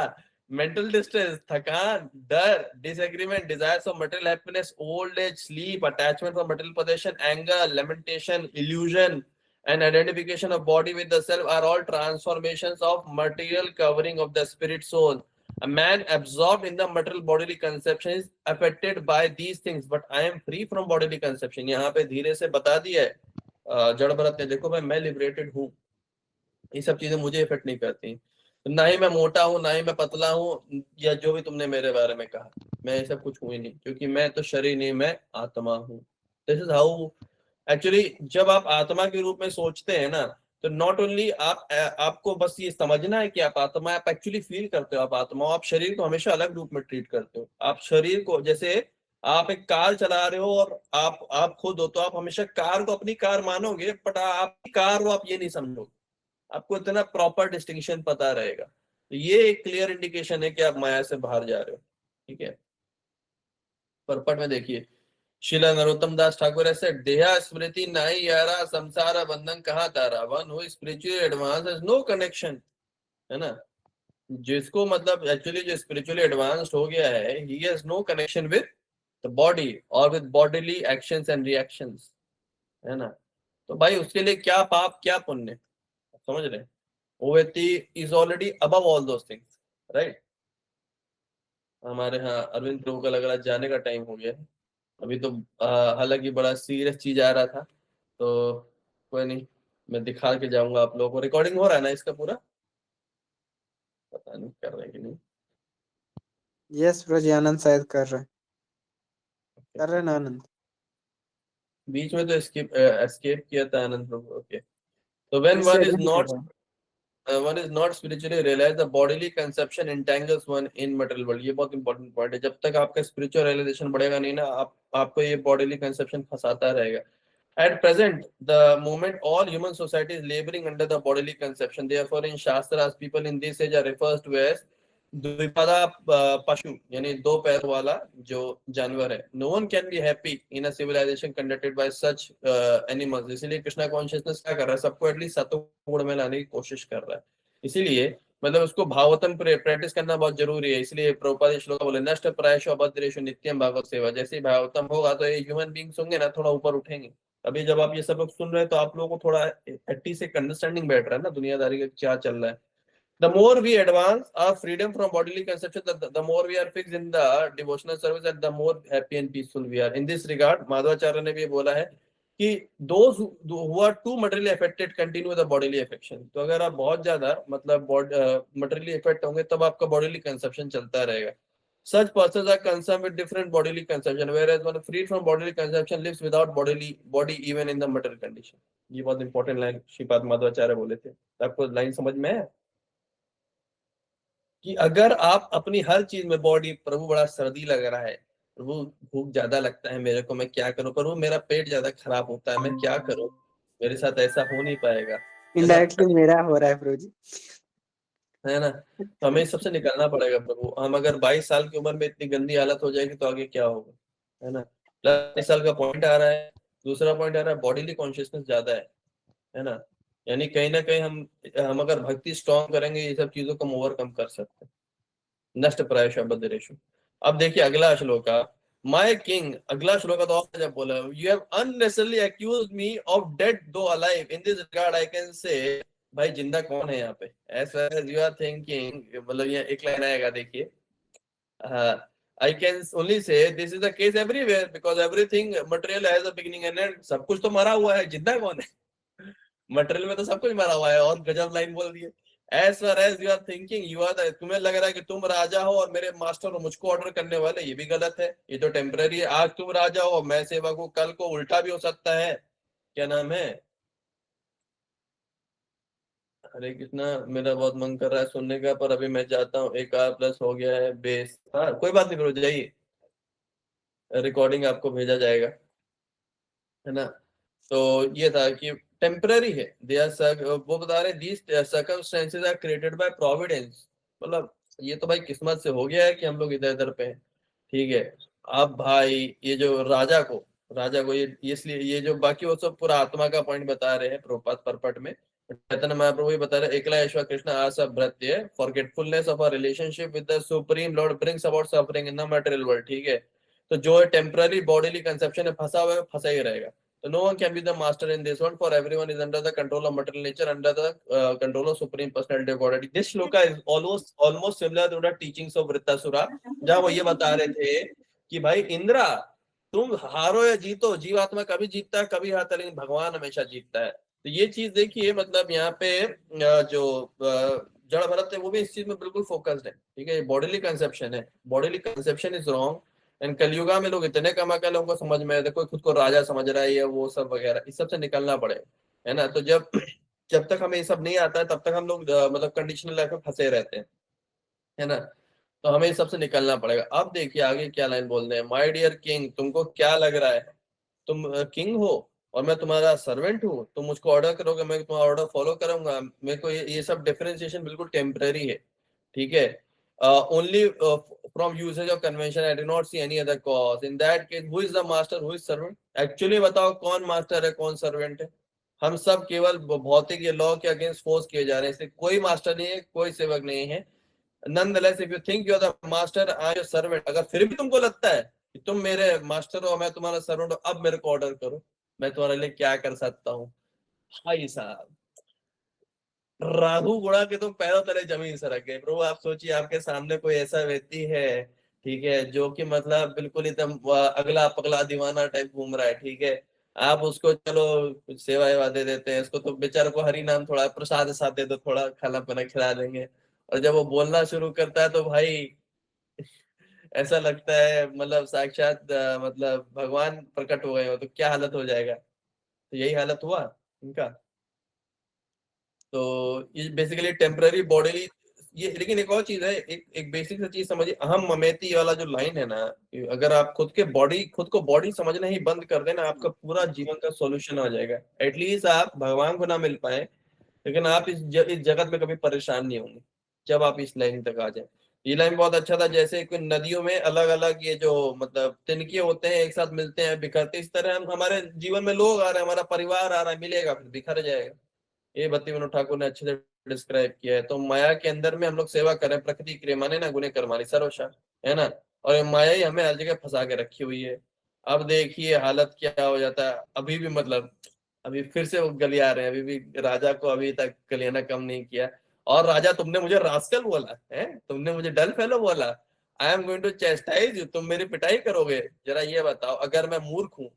mental distress, थकान, डर, disagreement, desires of material happiness, old age, sleep, attachment for material possession, anger, lamentation, illusion and identification of body with the self are all transformations of material covering of the spirit soul. A man absorbed in the material bodily conception is affected by these things, but I am free from bodily conception. यहाँ पे धीरे से बता दिया है जड़ भरत ने, देखो भाई मैं लिबरेटेड हूँ, ये सब चीजें मुझे इफेक्ट नहीं करती। ना ही मैं मोटा हूँ, ना ही मैं पतला हूँ, या जो भी तुमने मेरे बारे में कहा, मैं ये सब कुछ हूँ ही नहीं, क्योंकि मैं तो शरीर नहीं, मैं आत्मा हूँ। दिस इज हाउ एक्चुअली जब आप आत्मा के रूप में सोचते हैं ना, तो नॉट ओनली आपको बस ये समझना है कि आप आत्मा, आप एक्चुअली फील करते हो आप आत्मा हो। आप शरीर को हमेशा अलग रूप में ट्रीट करते हो। आप शरीर को जैसे आप एक कार चला रहे हो और आप खुद हो, तो आप हमेशा कार को अपनी कार मानोगे, बट आपकी कार हो आप ये नहीं समझोगे। आपको इतना प्रॉपर डिस्टिंक्शन पता रहेगा। तो ये एक क्लियर इंडिकेशन है कि आप माया से बाहर जा रहे हो। ठीक है। परपट में देखिए शिला नरोत्तम दास ठाकुर ऐसे, देहा स्मृति नहीं यारा, संसार बंधन कहाँ तारा, one who spiritually advance has no connection, है ना। जिसको मतलब एक्चुअली जो स्पिरिचुअली एडवांस्ड हो गया है, he has no connection with the body और with bodily actions and reactions, है ना। तो भाई उसके लिए क्या पाप क्या पुण्य, समझ रहे हैं। वो व्यक्ति is already above all those things, right. हमारे यहाँ अरविंद प्रभु का लग रहा है जाने का टाइम हो गया है अभी तो। हालांकि बड़ा सीरियस चीज आ रहा था, तो कोई नहीं, मैं दिखा के जाऊंगा आप लोगों को। रिकॉर्डिंग हो रहा है ना इसका पूरा, पता नहीं कर रहे हैं कि नहीं। यस ब्रो जी, आनंद शायद कर रहे हैं ना आनंद। बीच में तो एस्केप किया था आनंद प्रभु। ओके। तो व्हेन इससे वन इज नहीं नॉट कर रहा। one is not spiritually realized, the bodily conception entangles one in material world. ये बहुत इंपॉर्टेंट पॉइंट है। जब तक आपका स्पिरिचुअल रियलाइजेशन बढ़ेगा नहीं ना, आपको ये बॉडीली कंसेप्शन फंसाता रहेगा। At present, the moment all human society is laboring under the bodily conception. Therefore, in Shastras, people in this age are refers to as द्विपदा पशु, यानी दो पैर वाला जो जानवर है। No one can be happy in a civilization conducted by such animals. इसीलिए Krishna consciousness क्या कर रहा है, सबको एटलीस्ट सत्व गुण में लाने की कोशिश कर रहा है। इसीलिए मतलब उसको भावतम प्रैक्टिस करना बहुत जरूरी है। इसलिए प्रभुपाद श्लोक बोले, नष्ट प्रायशो अभद्रेशो नित्यम भागवत सेवा। जैसे ही भावतम होगा तो ये ह्यूमन बींग्स होंगे ना, थोड़ा ऊपर उठेंगे। अभी जब आप ये सब लोग सुन रहे हैं तो आप लोगों को थोड़ा एटलीस्ट एक अंडरस्टैंडिंग बैठ रहा है ना दुनियादारी का क्या चल रहा है। The more we advance our freedom from bodily conception, the more we are fixed in the devotional service, and the more happy and peaceful we are. In this regard, Madhavacharya ने भी बोला है कि those who are too materially affected continue the bodily affection. तो अगर आप बहुत ज्यादा मतलब materially affect होंगे तब आपका bodily conception चलता रहेगा। Such persons are concerned with different bodily conception, whereas one freed from bodily conception lives without body even in the material condition. ये बहुत इंपॉर्टेंट लाइन श्रीपाद माधवाचार्य बोले थे, आपको लाइन समझ में है कि अगर आप अपनी हर चीज में बॉडी, प्रभु बड़ा सर्दी लग रहा है, प्रभु भूख ज्यादा लगता है मेरे को, मैं क्या करूं, प्रभु मेरा पेट ज्यादा खराब होता है, मैं क्या करूं, मेरे साथ ऐसा हो नहीं पाएगा, इनडायरेक्टली मेरा हो रहा है प्रभु जी, है ना। तो हमें सबसे निकलना पड़ेगा प्रभु। हम अगर 22 साल की उम्र में इतनी गंदी हालत हो जाएगी तो आगे क्या होगा, है ना। 22 साल का पॉइंट आ रहा है। दूसरा पॉइंट आ रहा है बॉडीली कॉन्शियसनेस ज्यादा है ना। यानी कहीं ना कहीं हम अगर भक्ति स्ट्रॉन्ग करेंगे ये सब चीजों को हम ओवरकम कर सकते हैं। नष्ट प्रायश बद्धरेशु। अब देखिए अगला श्लोका, माय किंग, अगला श्लोका तो और जब बोला, you have unnecessarily accused me of dead though alive, in this regard I can say, भाई जिंदा कौन है यहाँ पे, as far as you are thinking, मतलब ये एक लाइन आएगा देखिए, I can only say this is the case everywhere because everything material has a beginning and end. सब कुछ तो मरा हुआ है, जिंदा कौन है, मटेरियल में तो सब कुछ मरा हुआ है। और गजब लाइन बोल दिए, as far as you are thinking you are, तुम्हें लग रहा है कि तुम राजा हो और मेरे मास्टर हो, मुझको ऑर्डर करने वाले, ये भी गलत है, ये तो टेम्पररी है। आज तुम राजा हो, मैं सेवक हूँ, कल को उल्टा भी हो सकता है। क्या नाम है, हरे कृष्णा, मेरा बहुत मन कर रहा है सुनने का, पर अभी मैं जाता हूँ, एक आर प्लस हो गया है बेस। हाँ कोई बात नहीं करो, जाइए, रिकॉर्डिंग आपको भेजा जाएगा, है ना। तो ये था कि टेम्पररी है, दे आर, वो बता रहे these circumstances are created by providence, मतलब ये तो भाई किस्मत से हो गया है कि हम लोग इधर इधर पे हैं, ठीक है। अब भाई ये जो राजा को ये इसलिए ये जो बाकी वो सब पूरा आत्मा का पॉइंट बता रहे हैं प्रभुपाद परपट में, चैतन्य महाप्रभु ये बता रहे, एकला ईश्वर कृष्ण आसा भृत्य, forgetfulness of our relationship with the supreme lord brings about suffering in the material world, ठीक है। तो जो टेम्पररी बॉडीली कंसेप्शन में फंसा हुआ है, फंसा ही रहेगा। So no one can be the master in this world, for everyone is under the control of material nature, under the control of supreme personality of Godhead. This shloka is almost similar to the teachings of Vritasura, जहाँ वो ये बता रहे थे कि भाई इंद्रा, तुम हारो या जीतो, जीवात्मा कभी जीतता है कभी हारता है, लेकिन भगवान हमेशा जीतता है। तो ये चीज देखिए, मतलब यहाँ पे जो जड़ भरत है वो भी इस चीज में बिल्कुल फोकस्ड है, ठीक है। बॉडीली कंसेप्शन है, bodily conception is wrong. And Kalyuga में लोग इतने कमा के लोगों को समझ में, देखो खुद को राजा समझ रहा है या वो सब वगैरह, इस सब से निकलना पड़ेगा, है ना। तो जब तक हमें ये सब नहीं आता है तब तक हम लोग मतलब कंडीशनल लाइफ में फंसे रहते हैं, है ना। तो हमें इस सब से निकलना पड़ेगा। अब देखिए आगे क्या लाइन बोल रहे हैं, माय डियर किंग, तुमको क्या लग रहा है, तुम किंग हो और मैं तुम्हारा सर्वेंट हूँ, तुम मुझको ऑर्डर करोगे, मैं तुम्हारा ऑर्डर फॉलो करूंगा। मेरे को ये सब डिफरेंशिएशन बिल्कुल टेम्पररी है, ठीक है। Only from usage of convention, I do not see any other cause. In that case who is the master, who is servant, actually बताओ कौन मास्टर है कौन सर्वेंट है। हम सब केवल भौतिक या लॉ के अगेंस्ट फोर्स किए जा रहे हैं, इसलिए कोई मास्टर नहीं है, कोई सेवक नहीं है। Nonetheless, if you think you are the master, I am your servant, अगर फिर भी तुमको लगता है कि तुम मेरे मास्टर हो, मैं तुम्हारा सर्वेंट हूं, अब मेरे को ऑर्डर करो, मैं तुम्हारे लिए क्या कर सकता हूँ। भाई साहब, राहु गुणा के तुम पैरों तले जमीन सरक गए। प्रभु आप सोचिए, आपके सामने कोई ऐसा व्यक्ति है, ठीक है, जो कि मतलब बिल्कुल एकदम अगला पगला दीवाना टाइप घूम रहा है, ठीक है। आप उसको चलो कुछ सेवा वेवा दे देते हैं, इसको तो बेचारे को हरि नाम थोड़ा प्रसाद साथ दे दो, थोड़ा खाना पीना खिला देंगे, और जब वो बोलना शुरू करता है तो भाई ऐसा लगता है मतलब साक्षात मतलब भगवान प्रकट हो गए हो, तो क्या हालत हो जाएगा। तो यही हालत हुआ इनका। तो ये बेसिकली टेम्पररी बॉडी ये। लेकिन एक और चीज है, एक बेसिक सी चीज समझिए, अहम ममेती वाला जो लाइन है ना, अगर आप खुद को बॉडी समझना ही बंद कर देना, आपका पूरा जीवन का सॉल्यूशन आ जाएगा। एटलीस्ट आप भगवान को ना मिल पाए, लेकिन आप इस जगत में कभी परेशान नहीं होंगे जब आप इस लाइन तक आ जाए। ये लाइन बहुत अच्छा था, जैसे कि नदियों में अलग अलग ये जो मतलब तिनके होते हैं, एक साथ मिलते हैं बिखरते, इस तरह हम हमारे जीवन में लोग आ रहे हैं, हमारा परिवार आ रहा है, मिलेगा फिर बिखर जाएगा। ये भक्ति विनोद ठाकुर ने अच्छे से डिस्क्राइब किया है। तो माया के अंदर में हम लोग सेवा करें, प्रकृति क्रिया माने ना गुने कर्मानी सर्वशा, है ना। और ये माया ही हमें हर जगह फंसा के रखी हुई है। अब देखिए हालत क्या हो जाता है, अभी भी मतलब अभी फिर से वो गलिया रहे हैं, अभी भी राजा को अभी तक गलियाना कम नहीं किया। और राजा तुमने मुझे रास्कल बोला है, तुमने मुझे डल फेलो बोला, I am going to chastise you, तुम मेरी पिटाई करोगे। जरा ये बताओ, अगर मैं मूर्ख हूँ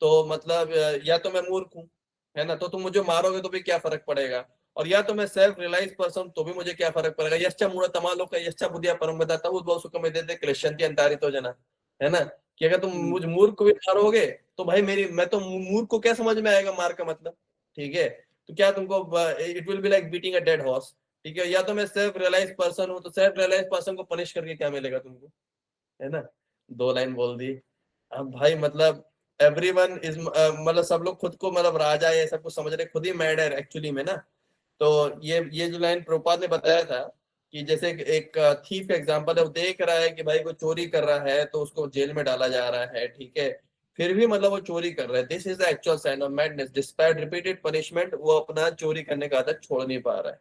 तो मतलब या तो मैं मूर्ख हूँ, है ना, तो तुम मुझे मारोगे तो भी क्या फर्क पड़ेगा। और या तो मैं सेल्फ रियलाइज पर्सन तो भी मुझे क्या फर्क पड़ेगा, यश्चा मूढ़ तमालोक यश्चा बुद्धिया परम बदाता उस बहुत सुखम देते क्लेशंती अंतारितो जना, है ना, कि अगर तुम मुझ मूर्ख को भी मारोगे तो भाई मैं तो मूर्ख को क्या समझ में आएगा मार का मतलब, ठीक है, तो क्या तुमको it will be like beating a dead horse, ठीक है। या तो मैं सेल्फ रियलाइज पर्सन हूँ, तो सेल्फ रियलाइज पर्सन को पनिश करके क्या मिलेगा तुमको, है ना, 2 लाइन बोल दी। अब भाई मतलब एवरीवन इज मतलब सब लोग खुद को मतलब राजा ये सब कुछ समझ रहे, खुद ही मैड है एक्चुअली में ना। तो ये जो लाइन प्रभुपाद ने बताया था कि जैसे एक थीफ एग्जांपल है, वो देख रहा है कि भाई कोई चोरी कर रहा है तो उसको जेल में डाला जा रहा है, ठीक है, फिर भी मतलब वो चोरी कर रहा है, this is the actual sign of madness, despite repeated punishment वो अपना चोरी करने का आदत छोड़ नहीं पा रहा है।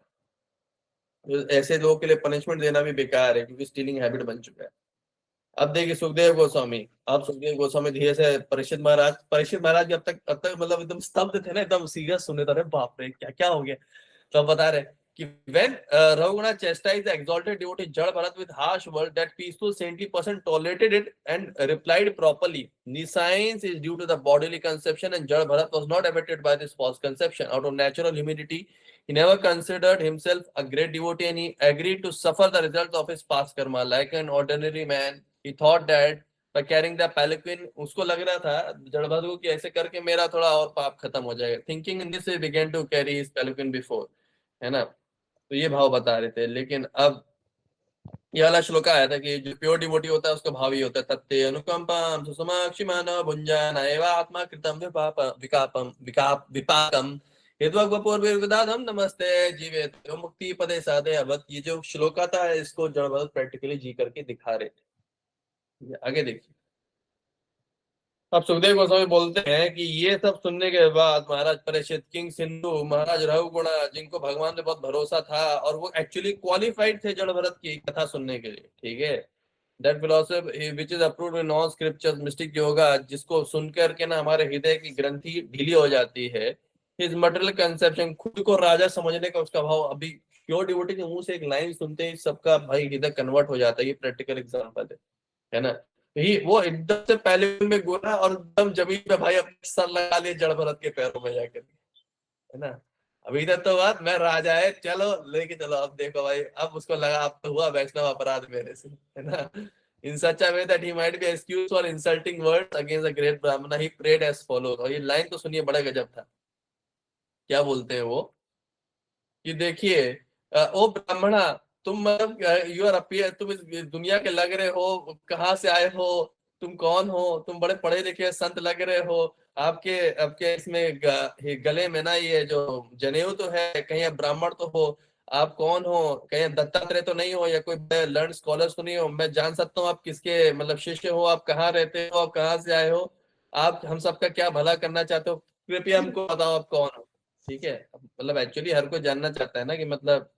तो ऐसे लोगों के लिए पनिशमेंट देना भी बेकार है क्योंकि स्टीलिंग हैबिट बन चुका है। अब देखिए सुखदेव गोस्वामी, अब सुखदेव गोस्वामी धीरे से परीक्षित महाराज भी अब तक मतलब एकदम स्तब्ध थे ना, एकदम सीरियस सुने थे, बाप रे क्या क्या हो गया। तो बता रहे कि when Raghunatha chastised the exalted devotee Jad Bharat with harsh words, that peaceful saintly person tolerated it and replied properly. The science is due to the bodily conception, and Jad Bharat was not affected by this false conception. Out of natural humility, he never considered himself a great devotee, and he agreed to suffer the results of his past karma. Like an ordinary man, he thought that by carrying the palanquin, उसको लग रहा था जड़ बहादुर को कि ऐसे करके मेरा थोड़ा और पाप खत्म हो जाएगा। Thinking in this, he began to carry his palanquin before, है ना। तो ये भाव बता रहे थे, लेकिन अब ये वाला श्लोक आया था कि जो प्योर डिवोटी होता है उसका भाव ही होता है तत्ते अनुकंपम सुसमाक्षिमान भुंजान एव आत्मा कृतम विकापम विपाकम हेतुवपूर्वदाधम नमस्ते जीवे तो मुक्ति पदे साधे अवत। ये जो श्लोक आता है इसको जड़ बहुत प्रैक्टिकली जी करके दिखा रहे थे। आगे देखिए, अब सुखदेव गोस्वामी बोलते हैं कि ये सब सुनने के बाद महाराज परीक्षित, किंग सिंधु, महाराज रघुगुणा, जिनको भगवान पे बहुत भरोसा था और वो एक्चुअली क्वालिफाइड थे जड़ भरत की कथा सुनने के लिए, ठीक है, that philosophy which is approved in all scriptures mistake yoga, जिसको सुनकर के ना हमारे हृदय की ग्रंथि ढीली हो जाती है। हिज मटेरियल कंसेप्शन, खुद को राजा समझने का उसका भाव, अभी प्योर डिवोटी के मुंह से एक लाइन सुनते ही सबका भाई हृदय कन्वर्ट हो जाता है। ये प्रैक्टिकल एग्जांपल है ना। ही वो एकदम से पहले में गोरा और एकदम जमीन पे भाई अपने सर लगा लिए जड़ भरत के पैरों में जाकर, है ना। अभी तक तो बात मैं राजा है चलो लेके चलो, अब देखो भाई अब उसको लगा अब तो हुआ वैष्णव अपराध मेरे से, है ना। In such a way that he might be excused for insulting words against a great Brahmin, he prayed as follows. और ये लाइन तो सुनिए, बड़ा गजब था। क्या बोलते हैं वो कि देखिए ओ ब्राह्मणा, तुम मतलब यू आर अपीयर, तुम इस दुनिया के लग रहे हो, कहाँ से आए हो, तुम कौन हो, तुम बड़े पढ़े लिखे संत लग रहे हो, आपके आपके इसमें गले में ना ये जो जनेऊ तो है, कहीं आप ब्राह्मण तो हो, आप कौन हो, कहीं दत्तात्रेय तो नहीं हो या कोई लर्न स्कॉलर तो नहीं हो, मैं जान सकता हूँ आप किसके मतलब शिष्य हो, आप कहाँ रहते हो, आप कहाँ से आए हो, आप हम सबका क्या भला करना चाहते हो, कृपया हमको बताओ आप कौन हो, ठीक है। मतलब एक्चुअली हर कोई जानना चाहता है ना कि मतलब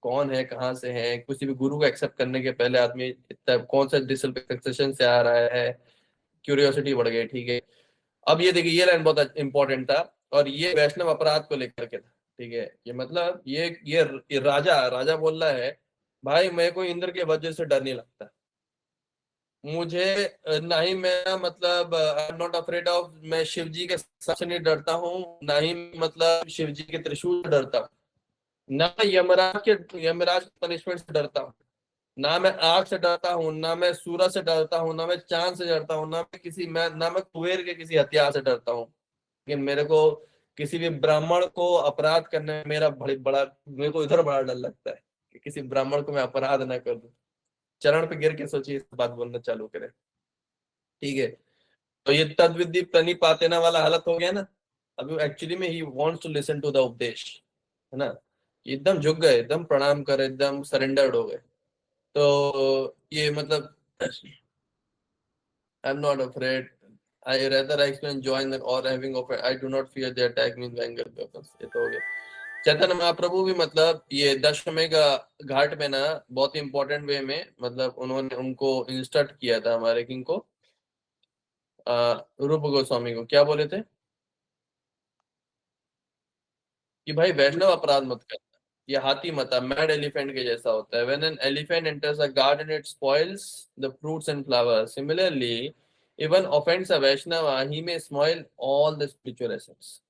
कौन है, कहाँ से है। किसी भी गुरु को एक्सेप्ट करने के पहले आदमी इतना कौन सा डिसल्फेक्शन से आ रहा है, क्यूरियोसिटी बढ़ गई, ठीक है। अब ये देखिए ये लाइन बहुत इंपॉर्टेंट था और ये वैष्णव अपराध को लेकर के था, ठीक है। ये मतलब ये राजा बोल रहा है भाई मेरे को इंद्र के वजह से डर नहीं लगता, मुझे ना ही मैं मतलब I am not afraid of, मैं शिव जी के सांप से नहीं डरता हूँ, ना ही मतलब शिव जी के त्रिशूल से डरता हूँ, ना यमराज के पनिशमेंट से डरता हूँ, ना मैं आग से डरता हूँ, ना मैं सूरज से डरता हूँ, ना मैं चांद से डरता हूँ, ना मैं कुबेर के किसी हथियार से डरता हूँ। लेकिन मेरे को किसी भी ब्राह्मण को अपराध करने में मेरे को इधर बड़ा डर लगता है कि किसी ब्राह्मण को मैं अपराध ना कर दूं। चरण पे गिर के सोचिए इस बात बोलना चालू करें, ठीक है। तो ये तद्विधि प्रणिपातेना वाला हालत हो गया ना। अभी एक्चुअली में he wants to listen to the उपदेश, है ना। एकदम झुक गए, एकदम प्रणाम कर, एकदम सरेंडर्ड हो गए। तो ये मतलब I am not afraid, I rather I experience joy in or having of I do not fear the attack means anger weapons. ये तो हो गया। चैतन्य महाप्रभु भी मतलब ये दशमेघ घाट में ना बहुत ही इंपॉर्टेंट वे में मतलब उन्होंने उनको इंस्ट्रक्ट किया था हमारे किंग को, रूप गोस्वामी को। क्या बोले थे कि भाई वैष्णव अपराध मत कर, ये हाथी मता मैड एलिफेंट के जैसा होता है। When an elephant enters a garden it spoils the fruits and flowers, similarly even offends a Vaishnava he may spoil all the spiritual assets.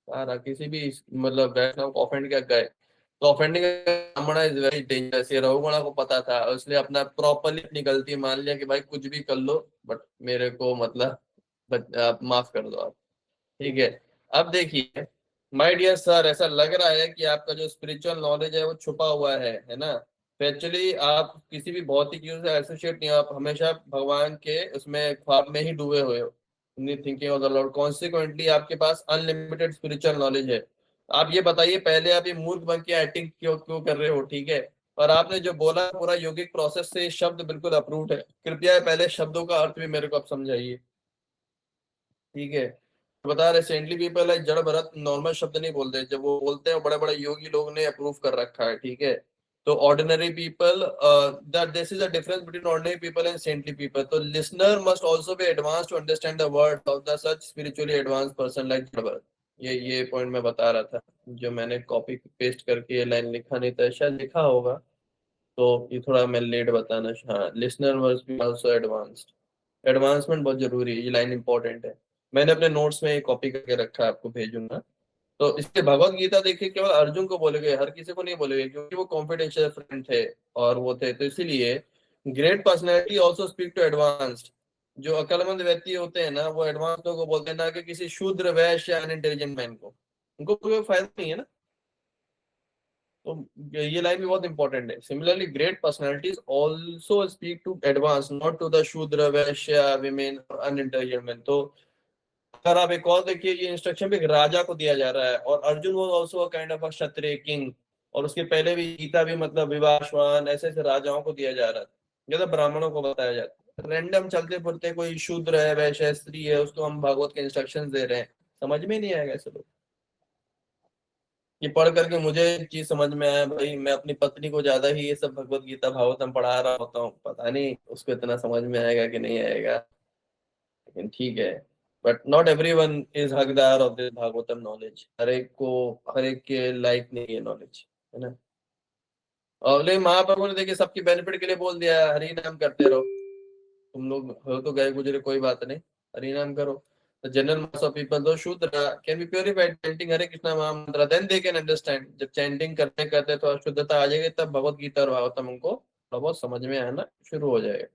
किसी भी मतलब वैष्णव को ऑफेंड क्या गए तो ऑफेंडिंग ब्राह्मण इज वेरी डेंजरस। ये रघुगणा को पता था, इसलिए अपना प्रॉपरली अपनी गलती मान लिया कि भाई कुछ भी कर लो बट मेरे को मतलब आप माफ कर दो आप। ठीक है, अब देखिए माय डियर सर, ऐसा लग रहा है कि आपका जो स्पिरिचुअल नॉलेज है वो छुपा हुआ है ना। एक्चुअली आप किसी भी भौतिक चीजों से एसोसिएट नहीं हो, आप हमेशा भगवान के उसमें ख्वाब में ही डूबे हुए हो, thinking of the Lord. Consequently आपके पास अनलिमिटेड स्पिरिचुअल नॉलेज है। आप ये बताइए पहले आप ये मूर्ख बन के एक्टिंग क्यों क्यों कर रहे हो, ठीक है। और आपने जो बोला पूरा योगिक प्रोसेस से ये शब्द बिल्कुल अप्रूव्ड है, कृपया पहले शब्दों का अर्थ भी मेरे को आप समझाइए, ठीक है। बता रहे सेंटली पीपल है जड़ भरत नॉर्मल शब्द नहीं बोलते, जब वो बोलते हैं बड़े बड़े योगी लोग ने अप्रूव कर रखा है, ठीक है। तो ordinary people, that this is a difference between ordinary people and saintly people. तो listener must also be advance to understand the word of the such spiritually advance person like Jada Bharat. ये पॉइंट मैं बता रहा था, जो मैंने कॉपी पेस्ट करके ये लाइन लिखा नहीं था, शायद लिखा होगा, तो ये थोड़ा मैं लेट बताना। हाँ, listener must be also advanced. Advancement बहुत जरूरी है, ये लाइन इंपॉर्टेंट है। मैंने अपने नोट्स में कॉपी करके रखा है, आपको भेजूंगा। तो इसके भगवत गीता देखिए केवल अर्जुन को बोले गए, हर किसी को नहीं बोले गए, क्योंकि वो कॉन्फिडेंशियल फ्रेंड थे और वो थे, तो इसीलिए great personality also speak to advanced. जो अक्लमंद व्यक्ति होते हैं ना, वो एडवांस लोगों को बोलते हैं, ना कि किसी शूद्र वैश्य या अनइंटेलिजेंट मैन को। उनको कोई फायदा नहीं है ना। तो ये लाइन भी बहुत इंपॉर्टेंट है। Similarly great personalities also speak to advance, not to the shudra vaishya women unintelligent man. तो अगर आप एक और देखिए, ये इंस्ट्रक्शन भी एक राजा को दिया जा रहा है, और Arjun was also a kind of a Kshatriya king. और उसके पहले भी गीता भी मतलब विवाहवान ऐसे ऐसे राजाओं को दिया जा रहा था, ये तो ब्राह्मणों को बताया जाता है। रैंडम चलते फिरते कोई शूद्र है, वैश्य स्त्री है, उसको हम भागवत के इंस्ट्रक्शन दे रहे हैं, समझ में नहीं आएगा ऐसे लोग। ये पढ़ करके मुझे एक चीज समझ में आया भाई, मैं अपनी पत्नी को ज्यादा ही ये सब भगवत गीता भागवतम पढ़ा रहा होता हूँ, पता नहीं उसको इतना समझ में आएगा कि नहीं आएगा, लेकिन ठीक है। But not every one is हकदार ऑफ दिस भागवतम नॉलेज। हर एक को, हर एक के लाइक नहीं है नॉलेज, है ना। और लेकिन महाप्रभु ने देखिए सबकी बेनिफिट के लिए बोल दिया, हरि नाम करते रहो, तुम लोग हो तो गए गुजरे कोई बात नहीं, हरि नाम करो। The general mass of people, though Shudra, can be purified chanting Hare Krishna Mahamantra, then they can understand। जब चैंटिंग करते करते थोड़ा शुद्धता आ जाएगी, तब भगवत गीता और भागवतम उनको थोड़ा बहुत समझ में आना शुरू हो जाएगा।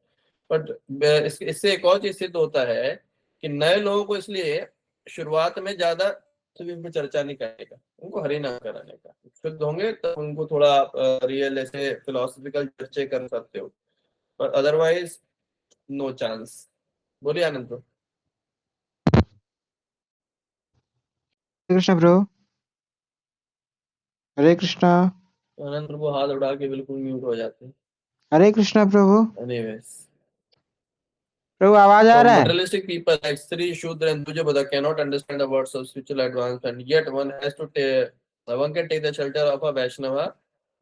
बट इससे एक और चीज सिद्ध होता है कि नए लोगों को इसलिए शुरुआत में ज्यादा पे चर्चा नहीं करने का, उनको हरि नाम कराने का। शुद्ध होंगे तब उनको थोड़ा रियल ऐसे फिलोसफिकल चर्चे कर सकते हो, पर अदरवाइज नो चांस। बोलिए आनंद ब्रो। कृष्ण प्रभु। हरे कृष्णा। आनंद प्रभु हाथ उठा के बिल्कुल म्यूट हो जाते हैं। हरे कृष्णा प्रभु। एनीवेज, प्रभु आवाज आ so रहा है? materialistic people like Sri Shudra and Dujabhada cannot understand the words of spiritual advancement, yet one has to one can take the shelter of a Vaishnava,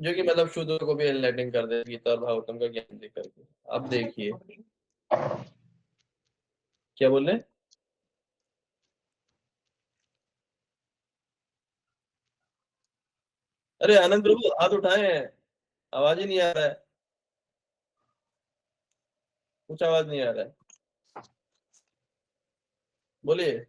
जो कि मतलब शूद्र को भी एनलाइटन कर दे गीता और भागवतम का ज्ञान दे करके। अब देखिए क्या बोल रहे हैं। अरे आनंद प्रभु हाथ उठाए हैं, आवाज ही नहीं आ रहा है, कुछ आवाज नहीं आ रहा है, बोलिए।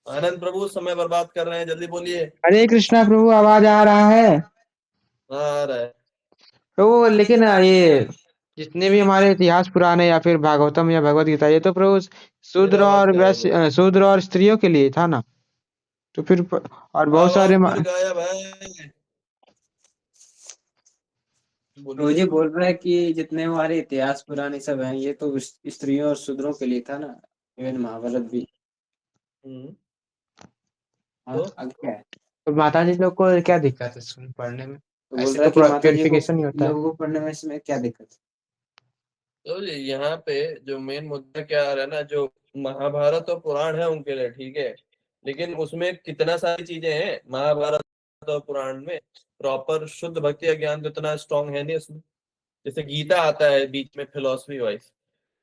आनंद प्रभु समय बर्बाद कर रहे हैं, जल्दी बोलिए। हरे कृष्णा प्रभु आवाज आ रहा है? हाँ आ रहा है। प्रभु लेकिन ये जितने भी हमारे इतिहास पुराने या फिर भागवतम या भगवत गीता, ये तो प्रभु शूद्र मेरा आवाज और गायब हो गया। शूद्र और स्त्रियों के लिए था ना। तो फिर और बहुत सारे आवाज फिर गायब है, बोलिए। रोजी बोल रहा है कि जितने हमारे इतिहास पुराने सब हैं, ये तो स्त्रियों और शूद्रों के लिए था ना, इवन महाभारत भी। हम्म। हाँ, तो आगे क्या है? तो माता जी लोग को क्या दिक्कत है सुन पढ़ने में? तो बोल ऐसे रहा तो है कि माता जी को प्योरिफिकेशन नहीं होता है। लोगों को पढ़ने में इसमें क्या दिक्कत है? तो जी यहाँ पे जो मेन मुद्दा क्या आ रहा है ना, जो महाभारत और पुराण है उनके लिए ठीक है, लेकिन उसमें कितना सारी चीजें हैं महाभारत और पुराण में। प्रॉपर शुद्ध भक्ति का ज्ञान तो इतना स्ट्रांग है नहीं उसमें। जैसे गीता आता है बीच में फिलोसफी वाइज,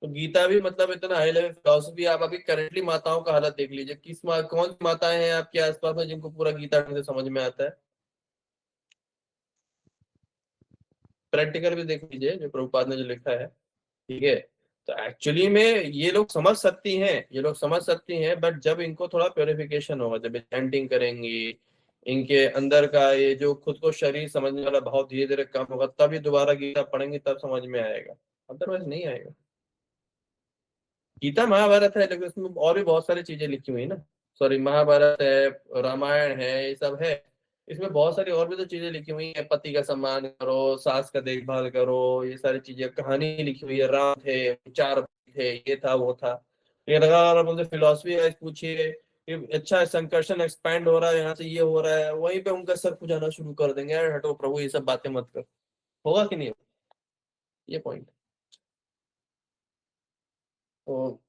तो गीता भी मतलब इतना हाई लेवल फिलोसफी। आप अभी करेंटली माताओं का हालत देख लीजिए, कौन सी माताएं हैं आपके आसपास में जिनको पूरा गीता ढंग से समझ में आता है। प्रैक्टिकल भी देख लीजिए जो प्रभुपाद ने जो लिखा है, ठीक है। तो एक्चुअली में ये लोग समझ सकती हैं, ये लोग समझ सकती हैं, बट जब इनको थोड़ा प्योरिफिकेशन होगा, जब चैंटिंग करेंगी, इनके अंदर का ये जो खुद को शरीर समझने वाला भाव धीरे धीरे कम होगा, तभी दोबारा गीता पढ़ेंगे, तब समझ में आएगा, अदरवाइज नहीं आएगा। गीता महाभारत है, लेकिन उसमें और भी बहुत सारी चीजें लिखी हुई है ना। सॉरी, महाभारत है, रामायण है, ये सब है। इसमें बहुत सारी और भी तो चीजें लिखी हुई है, पति का सम्मान करो, सास का देखभाल करो, ये सारी चीजें, कहानी लिखी हुई है, राम थे, चार थे, ये था वो था। लेकिन अगर आप उनसे फिलोसफी वाइज पूछिए कि अच्छा संकर्षण एक्सपैंड हो रहा है, यहाँ से ये हो रहा है, वहीं पे उनका सर खुजाना शुरू कर देंगे, यार हटो प्रभु, ये सब बातें मत कर। होगा कि नहीं होगा? ये पॉइंट। तो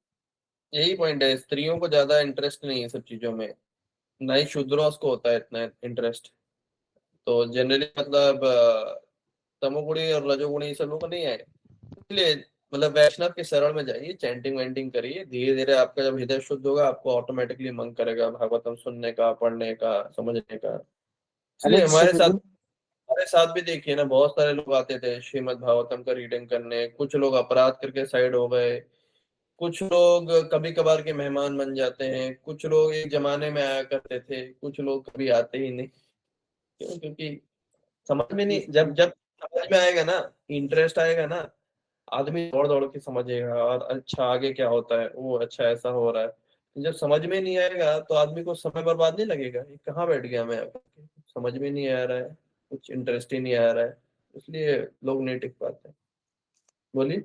यही पॉइंट है, स्त्रियों को ज्यादा इंटरेस्ट नहीं है सब चीजों में, ना ही शूद्रों को होता है इतना इंटरेस्ट। तो जनरली मतलब तमोगुणी और रजोगुणी सब लोग को नहीं आए, इसलिए मतलब वैष्णव के शरण में जाइए, चैंटिंग वैंटिंग करिए, धीरे धीरे आपका जब हृदय शुद्ध होगा, आपको ऑटोमेटिकली मन करेगा भागवतम सुनने का, पढ़ने का, समझने का। अरे इसलिए सुखदेव, हमारे साथ भी देखिए ना, बहुत सारे लोग आते थे श्रीमद् भागवतम का रीडिंग करने, कुछ लोग अपराध करके साइड हो गए, कुछ लोग कभी कभार के मेहमान बन जाते हैं, कुछ लोग एक जमाने में आया करते थे, कुछ लोग कभी आते ही नहीं। क्यों? क्योंकि समझ में नहीं, जब जब समझ में आएगा ना, इंटरेस्ट आएगा ना, आदमी दौड़ दौड़ के समझेगा, और अच्छा आगे क्या होता है, वो अच्छा ऐसा हो रहा है। जब समझ में नहीं आएगा तो आदमी को समय बर्बाद नहीं लगेगा, ये कहाँ बैठ गया मैं आकर, समझ में नहीं आ रहा है, कुछ इंटरेस्ट ही नहीं आ रहा है, इसलिए लोग नहीं टिक पाते। बोलिए।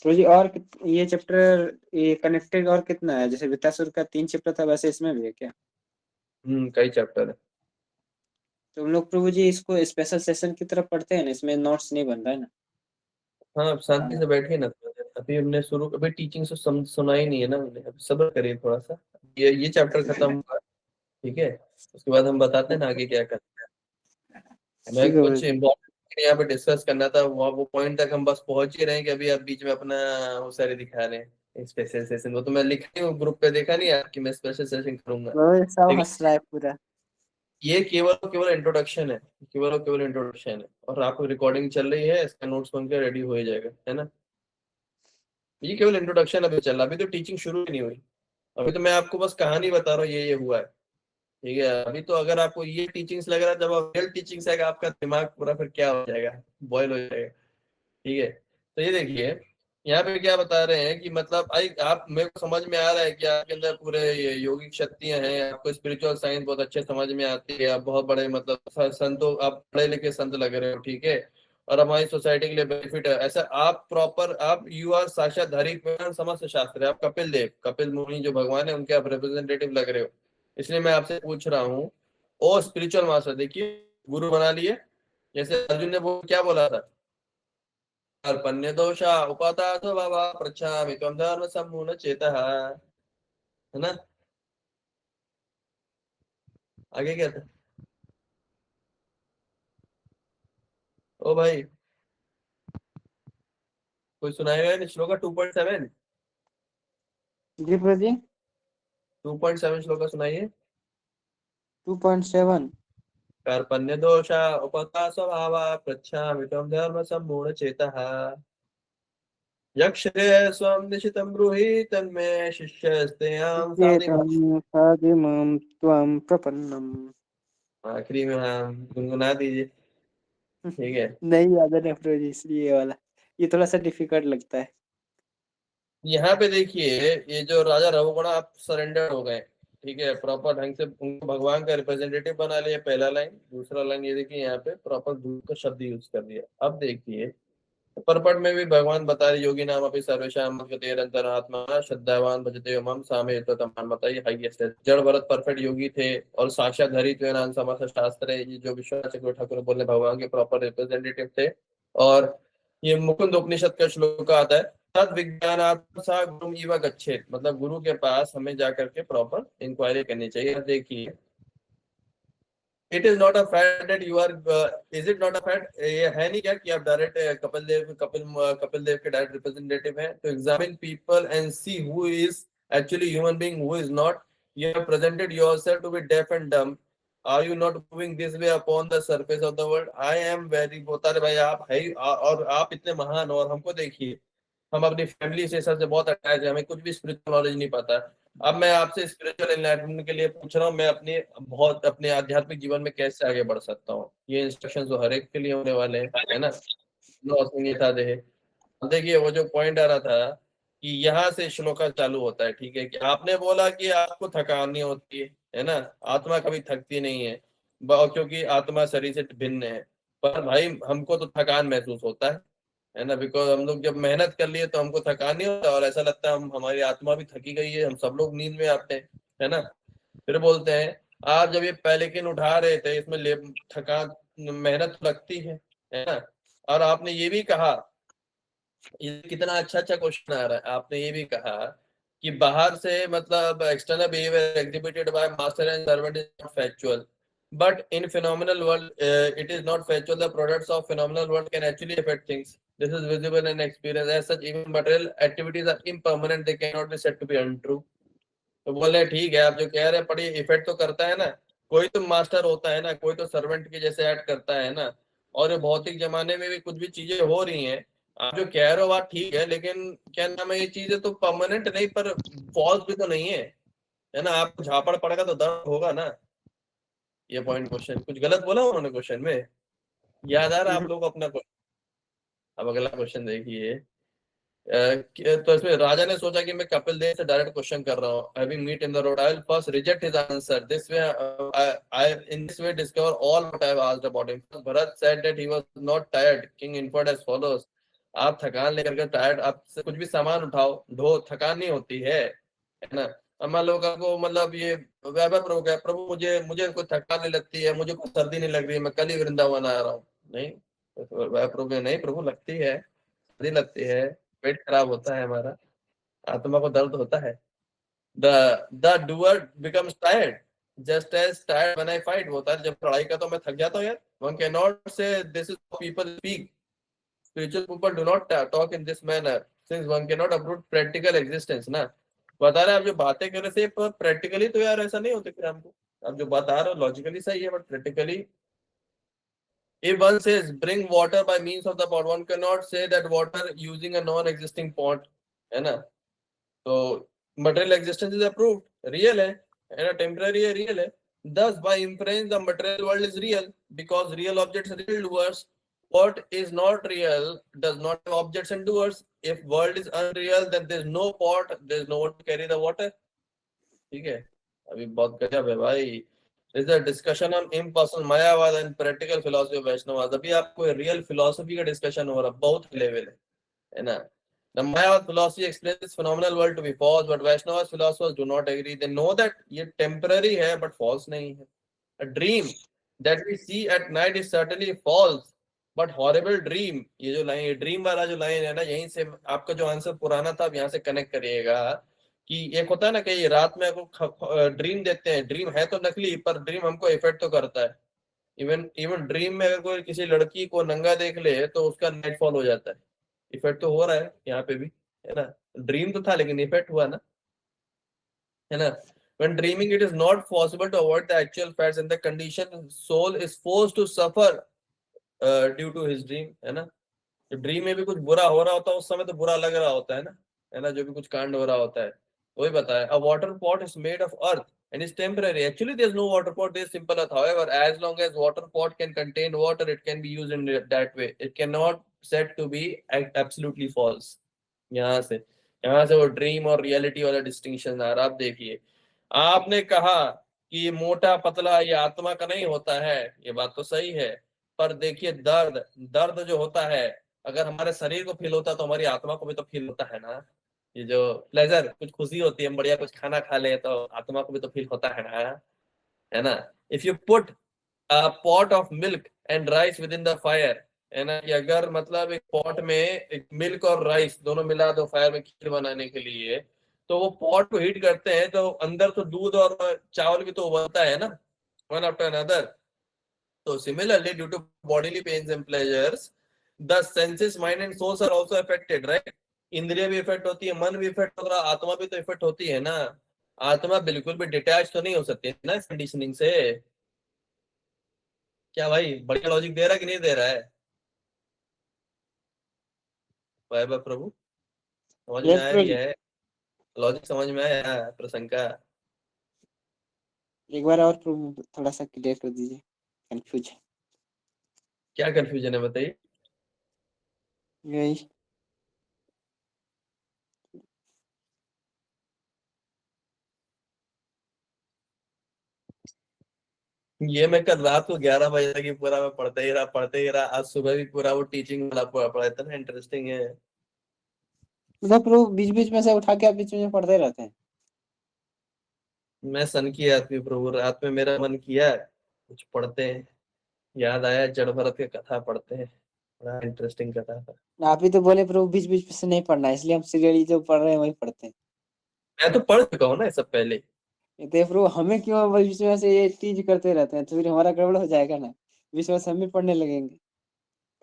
तो जी और ये चैप्टर ये कनेक्टेड और कितना है? जैसे वित्तासुर का 3 चैप्टर था, वैसे इसमें भी है क्या? कई चैप्टर है। तो हम लोग प्रभु जी इसको स्पेशल सेशन की तरफ पढ़ते हैं ना, इसमें नोट्स नहीं बन रहा है ना? हाँ, आप शांति से बैठिए ना थोड़ा देर। अभी हमने शुरू, अभी टीचिंग से सुना ही नहीं है ना हमने, अभी सब्र करिए थोड़ा सा, ये चैप्टर खत्म हुआ, ठीक है, उसके बाद हम बताते हैं ना आगे क्या करना है। ठीक हमें है कुछ प्रभु जी। इम्पोर्टेंट यहाँ पे डिस्कस करना था, वो पॉइंट तक हम बस पहुंच ही रहे हैं कि अभी आप बीच में अपना वो सारे दिखा रहे हैं स्पेशल सेशन। वो तो मैं लिख रही हूँ ग्रुप पे, देखा नहीं आपकी, मैं स्पेशल सेशन करूंगा, प्रभु जी सब लेकिन हंस रहा है पूरा। ये केवल केवल इंट्रोडक्शन है, केवल केवल इंट्रोडक्शन है, और आपको रिकॉर्डिंग चल रही है, इसका नोट्स बनकर रेडी हो ही जाएगा, है ना। ये केवल इंट्रोडक्शन अभी चल रहा है, अभी तो टीचिंग शुरू ही नहीं हुई। अभी तो मैं आपको बस कहानी बता रहा हूँ, ये हुआ है, ठीक है। अभी तो अगर आपको ये टीचिंग्स लग रहा है, जब आप रियल टीचिंग्स आएगा, आपका दिमाग पूरा फिर क्या हो जाएगा, बॉयल हो जाएगा, ठीक है। तो ये देखिए, यहाँ पे क्या बता रहे हैं कि मतलब आप, मेरे को समझ में आ रहा है कि आपके अंदर पूरे ये योगिक शक्तियां हैं, आपको स्पिरिचुअल साइंस बहुत अच्छे समझ में आती है, आप बहुत बड़े मतलब संतों, आप पढ़े लिखे संत लग रहे हो, ठीक है, और हमारी सोसाइटी के लिए बेनिफिट है ऐसा। आप प्रॉपर, आप यू आर साक्षाधारी समस्त शास्त्र है, आप कपिल देव, कपिल मुनि जो भगवान है, उनके आप रिप्रेजेंटेटिव लग रहे हो। इसलिए मैं आपसे पूछ रहा हूँ, ओ स्पिरिचुअल मास्टर, देखिए गुरु बना लिए, जैसे अर्जुन ने वो क्या बोला था, अर्पण्य दोषा उपाता बाबा पृच्छामि त्वं धर्म सम्मूढ़ चेतः, है ना। आगे क्या था? ओ भाई, कोई सुनाएगा श्लोका 2.7? जी प्रभु जी 2.7 श्लोका सुनाइए। 2.7। कार्पण्य दोषा उपता स्वभावा पृच्छामि त्वं धर्म सम्मूढ़ चेतः, यक्षरे स्वं निशितं ब्रूहि तन्मे शिष्यस्तेऽहं साधिका। साधिमां त्वां प्रपन्नम। आखिरी में हाँ गुनगुना दीजिए, ठीक है। नहीं याद है प्रभु जी, इसलिए ये वाला ये थोड़ा सा डिफिकल्ट लगता है। यहाँ पे देखिए, ये जो राजा रघुगण आप सरेंडर हो गए, ठीक है, प्रॉपर ढंग से उनको भगवान का रिप्रेजेंटेटिव बना लिया, पहला लाइन। दूसरा लाइन ये देखिए, यहाँ पे प्रॉपर गुरु का शब्द यूज कर दिया। अब देखिए परपट में भी भगवान बता रहे, योगी नाम अपनी सर्वेशाम मद्गतेरंतरात्मा श्रद्धावान भजते मम सामे तो तमान बताइए, हाईएस्ट है। जड़ भरत परफेक्ट योगी थे, और साक्षात धरित नाम समस्त शास्त्र है, ये जो विश्वनाथ चक्रवर्ती ठाकुर बोलने भगवान के प्रॉपर रिप्रेजेंटेटिव थे। और ये मुकुंद उपनिषद का श्लोक आता है, तद विज्ञानात्म सा गुरु इव गच्छेत, मतलब गुरु के पास हमें जाकर के प्रॉपर इंक्वायरी करनी चाहिए। देखिए, it is not a fact that you are, is it not a fact, ये है नहीं क्या कि आप डायरेक्ट कपिल देव के डायरेक्ट रिप्रेजेंटेटिव हैं। तो examine people and see who is actually human being, who is not. You have presented yourself to be deaf and dumb, are you not moving this way upon the surface of the world. I am very, बता रहे भाई आप है और आप इतने महान, और हमको देखिए हम अपनी फैमिली से सर से बहुत अटैच है, हमें कुछ भी स्पिरिचुअल नॉलेज नहीं पता। अब मैं आपसे स्पिरिचुअल एनलाइटमेंट के लिए पूछ रहा हूँ, मैं अपने आध्यात्मिक जीवन में कैसे आगे बढ़ सकता हूँ। ये इंस्ट्रक्शन तो हर एक के लिए होने वाले हैं, है ना। देखिए वो जो पॉइंट आ रहा था कि यहाँ से श्लोका चालू होता है, ठीक है, कि आपने बोला कि आपको थकान नहीं होती है ना, आत्मा कभी थकती नहीं है, क्योंकि आत्मा शरीर से भिन्न है। पर भाई हमको तो थकान महसूस होता है ना, बिकॉज हम लोग जब मेहनत कर लिए तो हमको थकान नहीं होता, और ऐसा लगता है हम हमारी आत्मा भी थकी गई है, हम सब लोग नींद में आते हैं, है ना। फिर बोलते हैं आप जब ये पेलिकन उठा रहे थे इसमें थकान मेहनत लगती है ना। और आपने ये भी कहा, ये कितना अच्छा अच्छा क्वेश्चन आ रहा है, आपने ये भी कहा कि बाहर से मतलब external behaviour exhibited by master and servant is not factual, but in phenomenal world it is not factual. The products of phenomenal world can actually affect things. This is visible and experienced. As such, even material activities are impermanent. They cannot be said to be untrue. तो बोले ठीक है, आप जो कह रहे हैं पढ़िए, इफेक्ट तो करता है ना, कोई तो मास्टर होता है ना, कोई तो सर्वेंट के जैसे ऐड करता है ना। और भौतिक जमाने में भी कुछ भी चीजें हो रही हैं, आप जो कह रहे हो बात ठीक है, लेकिन क्या नाम है, ये चीजें तो परमानेंट नहीं, पर फॉल्स भी तो नहीं है ना। आपको झापड़ पड़ेगा तो दर्द होगा ना। ये पॉइंट क्वेश्चन कुछ गलत बोला उन्होंने क्वेश्चन में, याद आ रहा है आप लोग को अपना क्वेश्चन। अब अगला क्वेश्चन देखिए। तो इसमें राजा ने सोचा कि मैं कपिल देव से डायरेक्ट क्वेश्चन कर रहा हूँ। Having meat in the road, I will first reject his answer, this way I in this way discover all what I have asked about him. Bharat said that he was not tired. King inferred as follows, आप थकान लेकर के tired, आप से कुछ भी सामान उठाओ ढो, थकान नहीं होती है ना। अब मान लो को मतलब ये वैभव प्रभु क्या, प्रभु मुझे मुझे कोई थकान नहीं लगती है, मुझे कोई सर्दी नहीं लग रही है, मैं कल ही वृंदावन आ रहा हूँ। नहीं, वैभव प्रभु नहीं, प्रभु लगती है, सर्दी लगती है, पेट खराब होता है हमारा, आत्मा को दर्द होता है। The the doer becomes tired just as tired when I fight. होता है जब लड़ाई का तो मैं थक जाता हूँ यार। वन कैन नॉट से this is people speak, spiritual people do not talk in this manner since one can not approve practical existence ना। बता रहे आप जो बातें कर रहे थे पर प्रैक्टिकली तो यार ऐसा नहीं होता फिर हमको। आप जो बता रहे हो लॉजिकली सही है, but practically if one says bring water by means of the pot, one cannot say that water using a non-existing pot, है ना। तो material existence is approved, real है ना, temporary है, real है। Thus by inference the material world is real because real objects are real doers. What is not real does not have objects and doers. If world is unreal then there is no pot, there is no one to carry the water. ठीक है, अभी बहुत गजब है भाई। This is a discussion on impersonal मायावाद and practical philosophy of वैष्णववाद। अभी आपको real philosophy का डिस्कशन हो रहा है, बहुत लेवल है ना। The Mayavad philosophy explains this phenomenal world to be false, but Vaishnava philosophers do not agree. They know that ये temporary है, but false नहीं है। A dream that we see at night is certainly false, but horrible dream। ये जो line, ये dream वाला जो line है ना, यहीं से आपका जो आंसर पुराना था अब यहाँ से कनेक्ट करिएगा। कि एक होता है ना कि रात में आपको ड्रीम देते हैं, ड्रीम है तो नकली, पर ड्रीम हमको इफेक्ट तो करता है। इवन इवन ड्रीम में अगर कोई किसी लड़की को नंगा देख ले तो उसका नाइटफॉल हो जाता है। इफेक्ट तो हो रहा है यहाँ पे भी, है ना। ड्रीम तो था लेकिन इफेक्ट हुआ ना, है ना। When dreaming, it is not possible to avoid the actual facts and the condition soul is forced to suffer due to his dream, है ना। तो ड्रीम में भी कुछ बुरा हो रहा होता है, उस समय तो बुरा लग रहा होता है ना, जो भी कुछ कांड हो रहा होता है। वही बताया, a water pot is made of earth and is temporary. Actually, there is no water pot, there is simple earth. However, as long as water pot can contain water, it can be used in that way. It cannot said to be absolutely false. यहाँ से वो dream और reality वाला distinction आ रहा। आप देखिए, आपने कहा कि मोटा पतला ये आत्मा का नहीं होता है, ये बात तो सही है। पर देखिए दर्द, दर्द जो होता है अगर हमारे शरीर को फील होता है तो हमारी आत्मा को भी तो फील होता है ना। ये जो प्लेजर, कुछ खुशी होती है, हम बढ़िया कुछ खाना खा ले तो आत्मा को भी तो फील होता है ना। If you put a pot of milk and rice with in the fire, है ना, कि अगर मतलब एक पॉट में एक मिल्क और राइस दोनों मिला दो फायर में खीर बनाने के लिए, तो वो पॉट को हीट करते हैं तो अंदर तो दूध और चावल भी तो उबलता है ना, one after another. So similarly, due to bodily pains and pleasures, the senses, mind and souls are also affected, right? इंद्रिय भी इफेक्ट होती है, मन भी इफेक्ट हो रहा, आत्मा भी तो इफेक्ट होती है ना। आत्मा बिल्कुल भी डिटैच तो नहीं हो सकती ना इस कंडीशनिंग से। क्या भाई बढ़िया लॉजिक दे रहा है कि नहीं दे रहा है वैभव प्रभु? समझ में यस आ रही प्रभु। है? लॉजिक समझ में आया प्रसंग का? एक बार और प्रभु थोड़ा सा क्लियर कर दीजिए, कंफ्यूज है। क्या कंफ्यूजन है बताइए? यही ये मैं कल रात को 11 बजे तक ही पूरा मैं पढ़ते ही रहा। आज सुबह भी पूरा वो टीचिंग वाला पूरा पढ़ा। इतना इंटरेस्टिंग है। मतलब प्रभु बीच बीच में से उठा के आप बीच में पढ़ते रहते हैं। मैं सन की आदमी प्रभु, रात में मेरा मन किया कुछ पढ़ते हैं, याद आया जड़ भरत की कथा पढ़ते हैं। बड़ा इंटरेस्टिंग कथा था। आप ही तो बोले प्रभु बीच बीच में से नहीं पढ़ना, इसलिए हम सीरियली जो पढ़ रहे हैं वही पढ़ते हैं। मैं तो पढ़ चुका हूँ ना ये सब पहले। ये तो प्रभु हमें क्यों बीच में से ये टीज करते रहते हैं, तो फिर हमारा गड़बड़ हो जाएगा ना, बीच में से हम भी पढ़ने लगेंगे।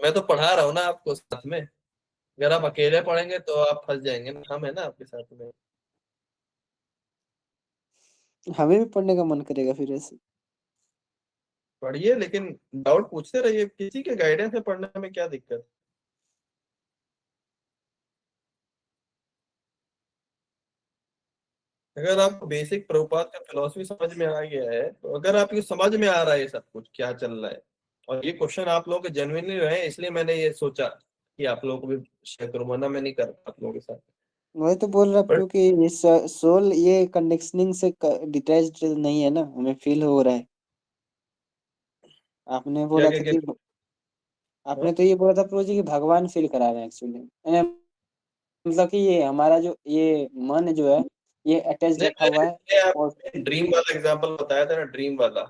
मैं तो पढ़ा रहा हूँ ना आपको साथ में। अगर आप अकेले पढ़ेंगे तो आप फंस जाएंगे ना, हम है ना आपके साथ में। हमें भी पढ़ने का मन करेगा फिर ऐसे। पढ़िए, लेकिन डाउट पूछते रहिए। किसी के गाइडेंस में पढ़ने में क्या दिक्कत? अगर आपको बेसिक प्रभुपाद का फिलोसफी समझ में आ गया है, तो अगर आपको समझ में आ रहा है ये सब कुछ क्या चल रहा है, और ये क्वेश्चन आप लोगों के जेन्युइनली रहे, इसलिए मैंने ये सोचा कि आप लोगों को भी शेयर करूँ, वरना मैं नहीं कर आप लोगों के साथ। वही तो बोल रहा बट प्रभु कि ये सोल ये कंडीशनिंग से डिटैच्ड नहीं है ना, हमें फील हो रहा है। आपने क्या बोला क्या था क्या? कि हाँ? आपने तो ये बोला था प्रभु जी कि भगवान फील करा रहे हैं एक्चुअली, मतलब कि ये हमारा जो ये मन जो है ये अटैच नहीं, रखा हुआ है। मैंने और आपको ड्रीम वाला एग्जांपल बताया था ना, ड्रीम वाला।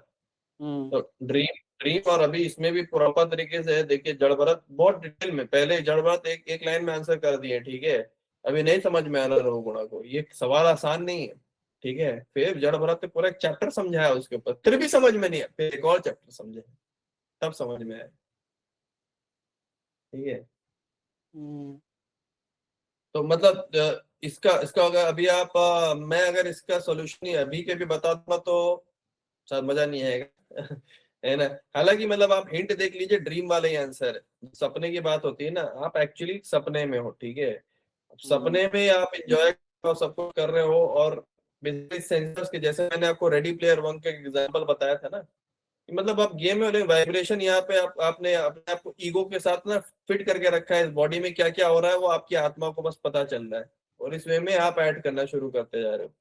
हम्म तो ड्रीम ड्रीम और अभी इसमें भी प्रॉपर तरीके से है। देखिए जड़ भरत बहुत डिटेल में, पहले जड़ भरत एक एक लाइन में आंसर कर दिए, ठीक है। अभी नहीं समझ में आ रहा रघुगुणा को, ये सवाल आसान नहीं है, ठीक है। फिर जड़ भरत ने पूरा एक चैप्टर समझाया उसके ऊपर, फिर भी समझ में नहीं आया, फिर एक और चैप्टर समझे, तब समझ में आया, ठीक है। हम्म तो मतलब इसका इसका अगर अभी आप मैं अगर इसका सोल्यूशन ही अभी के भी बता दूंगा तो शायद मजा नहीं आएगा। है ना। हालांकि मतलब आप हिंट देख लीजिए, ड्रीम वाले ही आंसर है। सपने की बात होती है ना, आप एक्चुअली सपने में हो, ठीक है। हम्म सपने में आप इंजॉय सब कुछ कर रहे हो, और बेसिकली सेंसर्स के जैसे मैंने आपको रेडी प्लेयर वन का एग्जांपल बताया था ना, कि मतलब आप गेम में वाइब्रेशन यहाँ पे आपने अपने आप को ईगो के साथ ना फिट करके रखा है। इस बॉडी में क्या क्या हो रहा है वो आपकी आत्मा को बस पता चल रहा है, और इस वे में आप ऐड करना शुरू करते जा रहे हो,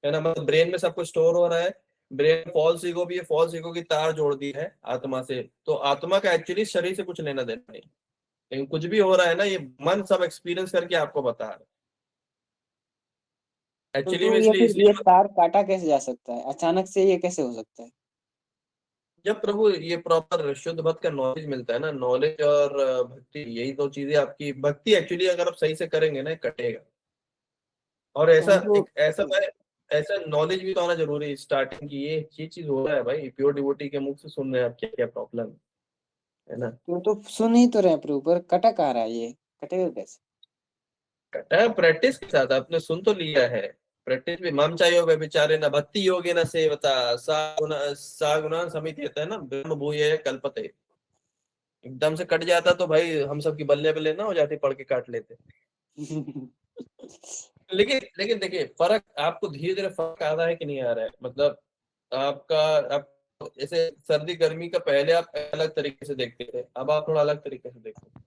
है ना। मतलब ब्रेन में सब कुछ स्टोर हो रहा है। ब्रेन फॉल्स ईगो भी है, फॉल्स ईगो की तार जोड़ दी है आत्मा से, तो आत्मा का एक्चुअली शरीर से कुछ लेना देना नहीं। लेकिन कुछ भी हो रहा है ना, ये मन सब एक्सपीरियंस करके आपको बता रहा है तो एक्चुअली प्रभु में। ये इसलिए फिर ये इसलिए तार काटा कैसे जा सकता है, अचानक से ये कैसे हो सकता है? जब प्रभु ये प्रॉपर शुद्ध भक्त का नॉलेज मिलता है ना, नॉलेज और भक्ति, यही दो चीजें आपकी भक्ति एक्चुअली अगर आप सही से करेंगे ना कटेगा। और तो ऐसा हमको एक ऐसा भाई, ऐसा नॉलेज भी तो आना जरूरी है स्टार्टिंग की। ये चीज हो रहा है भाई, प्योर डिवोटी के मुख से सुन रहे हैं आप क्या क्या प्रॉब्लम है ना। तो सुन ही तो रहे हैं प्रभु, पर कटा कहाँ रहा है ये, कटेगा कैसे? कटा है प्रैक्टिस के साथ, आपने सुन तो लिया है। प्रैक्टिस भी मम चाहिए बेचारे न भक्ति योगे न सेवता सा गुना समिति है ना, ब्रह्म भूय कल्पते। एकदम से कट जाता तो भाई हम सब की बल्ले बल्ले ना हो जाती, पढ़ के काट लेते। लेकिन लेकिन देखिए फर्क आपको धीरे धीरे फर्क आ रहा है कि नहीं आ रहा है। मतलब आपका आप जैसे सर्दी गर्मी का पहले आप अलग तरीके से देखते थे, अब आप थोड़ा अलग तरीके से देखते हैं,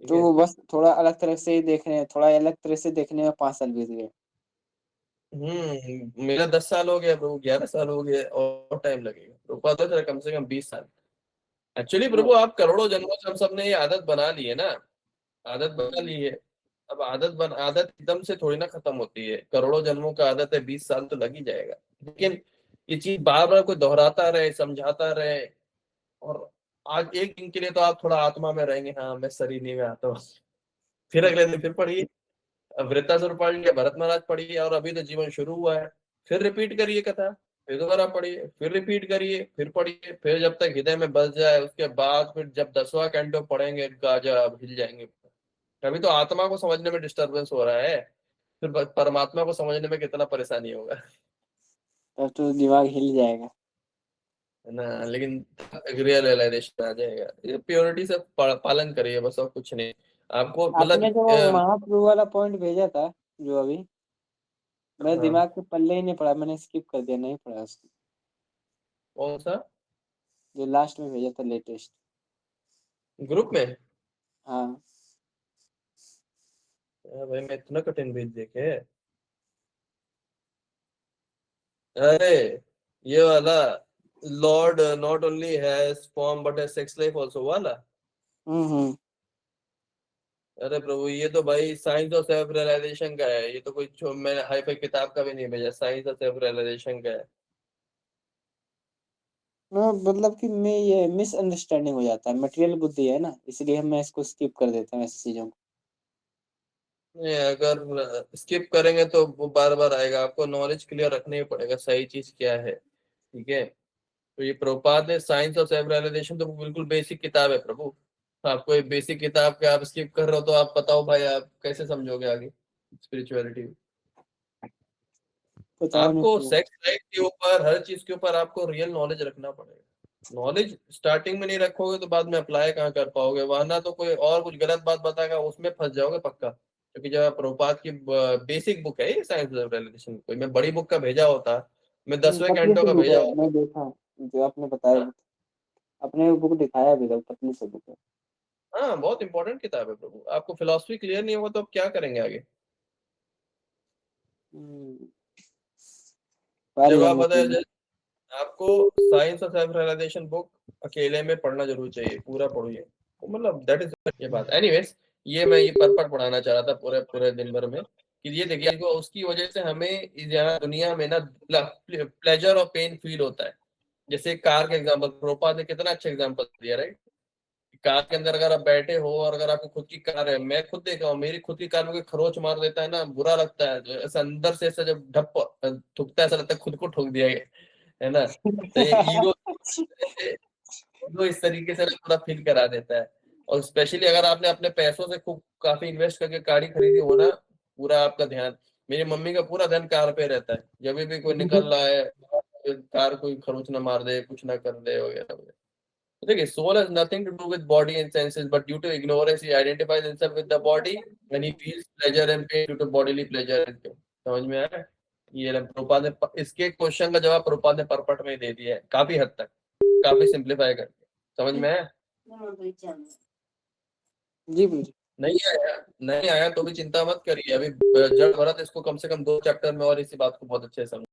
ठीक है। तो बस थोड़ा अलग तरह से ही देख रहे हैं, थोड़ा अलग तरह से देखने में 5 साल बीत गए। मेरा 10 साल हो गया प्रभु, 11 साल हो गए, और टाइम लगेगा रुका तो जरा कम से कम 20 साल। एक्चुअली तो प्रभु आप करोड़ों जन्मों से हम सब ने ये आदत बना ली है ना, आदत बना ली है। अब आदत एकदम से थोड़ी ना खत्म होती है। करोड़ों जन्मों का आदत है, 20 साल तो लग ही जाएगा। लेकिन ये चीज बार बार कोई दोहराता रहे, समझाता रहे, और आज एक दिन के लिए तो आप थोड़ा आत्मा में रहेंगे, हाँ मैं शरीर नहीं में आता हूँ। फिर अगले दिन फिर पढ़िए, वृत्तासुर पढ़ लिया, भरत महाराज पढ़िए, और अभी तो जीवन शुरू हुआ है। फिर रिपीट करिए कथा, फिर दोबारा पढ़िए, फिर रिपीट करिए, फिर पढ़िए, फिर जब तक हृदय में बस जाए, उसके बाद फिर जब 10वां कैंटो पढ़ेंगे गाजा हिल जाएंगे। अभी तो आत्मा को समझने में डिस्टरबेंस हो रहा है, फिर परमात्मा को समझने में कितना परेशानी होगा, तब तो दिमाग हिल जाएगा। है ना। लेकिन रियल रियलाइजेशन आ जाएगा। ये प्योरिटी से पालन करिए बस, और कुछ नहीं। आपको मतलब आपने जो महाप्रभु वाला पॉइंट भेजा था जो अभी मेरे हाँ, दिमाग के पल्ले ही नहीं पड़ा, मैंने स्किप कर दिया, नहीं पढ़ा उसको, कौन सा जो लास्ट में भेजा था लेटेस्ट। ग्रुप में? हाँ भाई मैं इतना कठिन भेज देखे। अरे ये वाला, Lord not only has form but has sex life also वाला। हम्म। अरे प्रभु, ये तो भाई साइंस ऑफ सेल्फ रियलाइजेशन का है, ये तो कोई मैंने हाई फाई किताब का भी नहीं भेजा, साइंस ऑफ सेल्फ रियलाइजेशन का है। मतलब कि मैं ये मिसअंडरस्टैंडिंग हो जाता है, मटेरियल बुद्धि है ना, इसलिए हम मैं इसको स्किप कर देता हूँ ऐसी चीजों को। नहीं, अगर स्किप करेंगे तो वो बार बार आएगा, आपको नॉलेज क्लियर रखना ही पड़ेगा सही चीज क्या है, ठीक है। तो ये प्रभुपाद ने साइंस ऑफ सेल्फ रियलाइजेशन तो बिल्कुल बेसिक किताब है प्रभु। आपको एक बेसिक किताब के आप स्किप कर रहे हो तो आप बताओ भाई आप कैसे समझोगे आगे स्पिरिचुअलिटी। पता नहीं आपको क्यों। सेक्स लाइफ के ऊपर हर चीज के ऊपर आपको रियल नॉलेज रखना पड़ेगा। नॉलेज स्टार्टिंग में नहीं रखोगे तो बाद में अप्लाई कहाँ कर पाओगे, वरना तो कोई और कुछ गलत बात बताएगा उसमें फंस जाओगे पक्का। क्योंकि जब प्रभुपाद की बेसिक बुक है ये साइंस ऑफ रियलाइजेशन, कोई मैं बड़ी बुक का भेजा होता, मैं 10वें पतली कैंटो सी का बुक भेजा है, होता। मैं देखा जो आपने बताया, अपने बुक दिखाया भी था, पतली सी बुक है। हाँ बहुत इंपॉर्टेंट किताब है प्रभु, आपको फिलोसफी क्लियर नहीं होगा तो आप क्या करेंगे आगे। पढ़ जब आप लेंगे बताए फिर। आपको science of self realization book अकेले में पढ़ना जरूर चाहिए, पूरा पढ़िए, तो मतलब दैट इज ये बात। एनीवेज, ये मैं ये पर्पट पढ़ाना चाह रहा था पूरे पूरे दिन भर में कि ये देखिए को उसकी वजह से हमें इस यहाँ दुनिया में ना प्लेजर और पेन फील होता है। जैसे कार का एग्जांपल प्रोपा ने कितना अच्छा एग्जांपल दिया, राइट। कार के अंदर अगर आप बैठे हो और अगर आपकी खुद की कार है, मैं खुद देखा हूँ मेरी खुद की कार में कोई खरोच मार देता है ना, बुरा लगता है, जो ऐसा अंदर से ऐसा जब ढप ठुकता है ऐसा लगता है खुद को ठोक दिया है ना। तो ये ईगो ईगो इस तरीके से ना पूरा फील करा देता है। और स्पेशली अगर आपने अपने पैसों से खूब काफी इन्वेस्ट करके गाड़ी खरीदी हो ना, पूरा आपका ध्यान, मेरी मम्मी का पूरा ध्यान कार पे रहता है, जब भी कोई निकल रहा है कार कोई खरोच ना मार दे कुछ ना कर दे वगैरह वगैरह। तो देखिए soul has nothing to do with body and senses, but due to ignorance he identifies himself with the body and he feels pleasure and pain due to bodily pleasure and pain। समझ में आया? ये प्रभुपाद ने इसके question का जवाब प्रभुपाद ने purport में दे दिया है काफी हद तक, काफी सिंप्लीफाई करके। समझ में आया? जी जी। नहीं आया, नहीं आया तो भी चिंता मत करिए, अभी जड़ भरत इसको कम से कम 2 चैप्टर में और इसी बात को बहुत अच्छे से समझ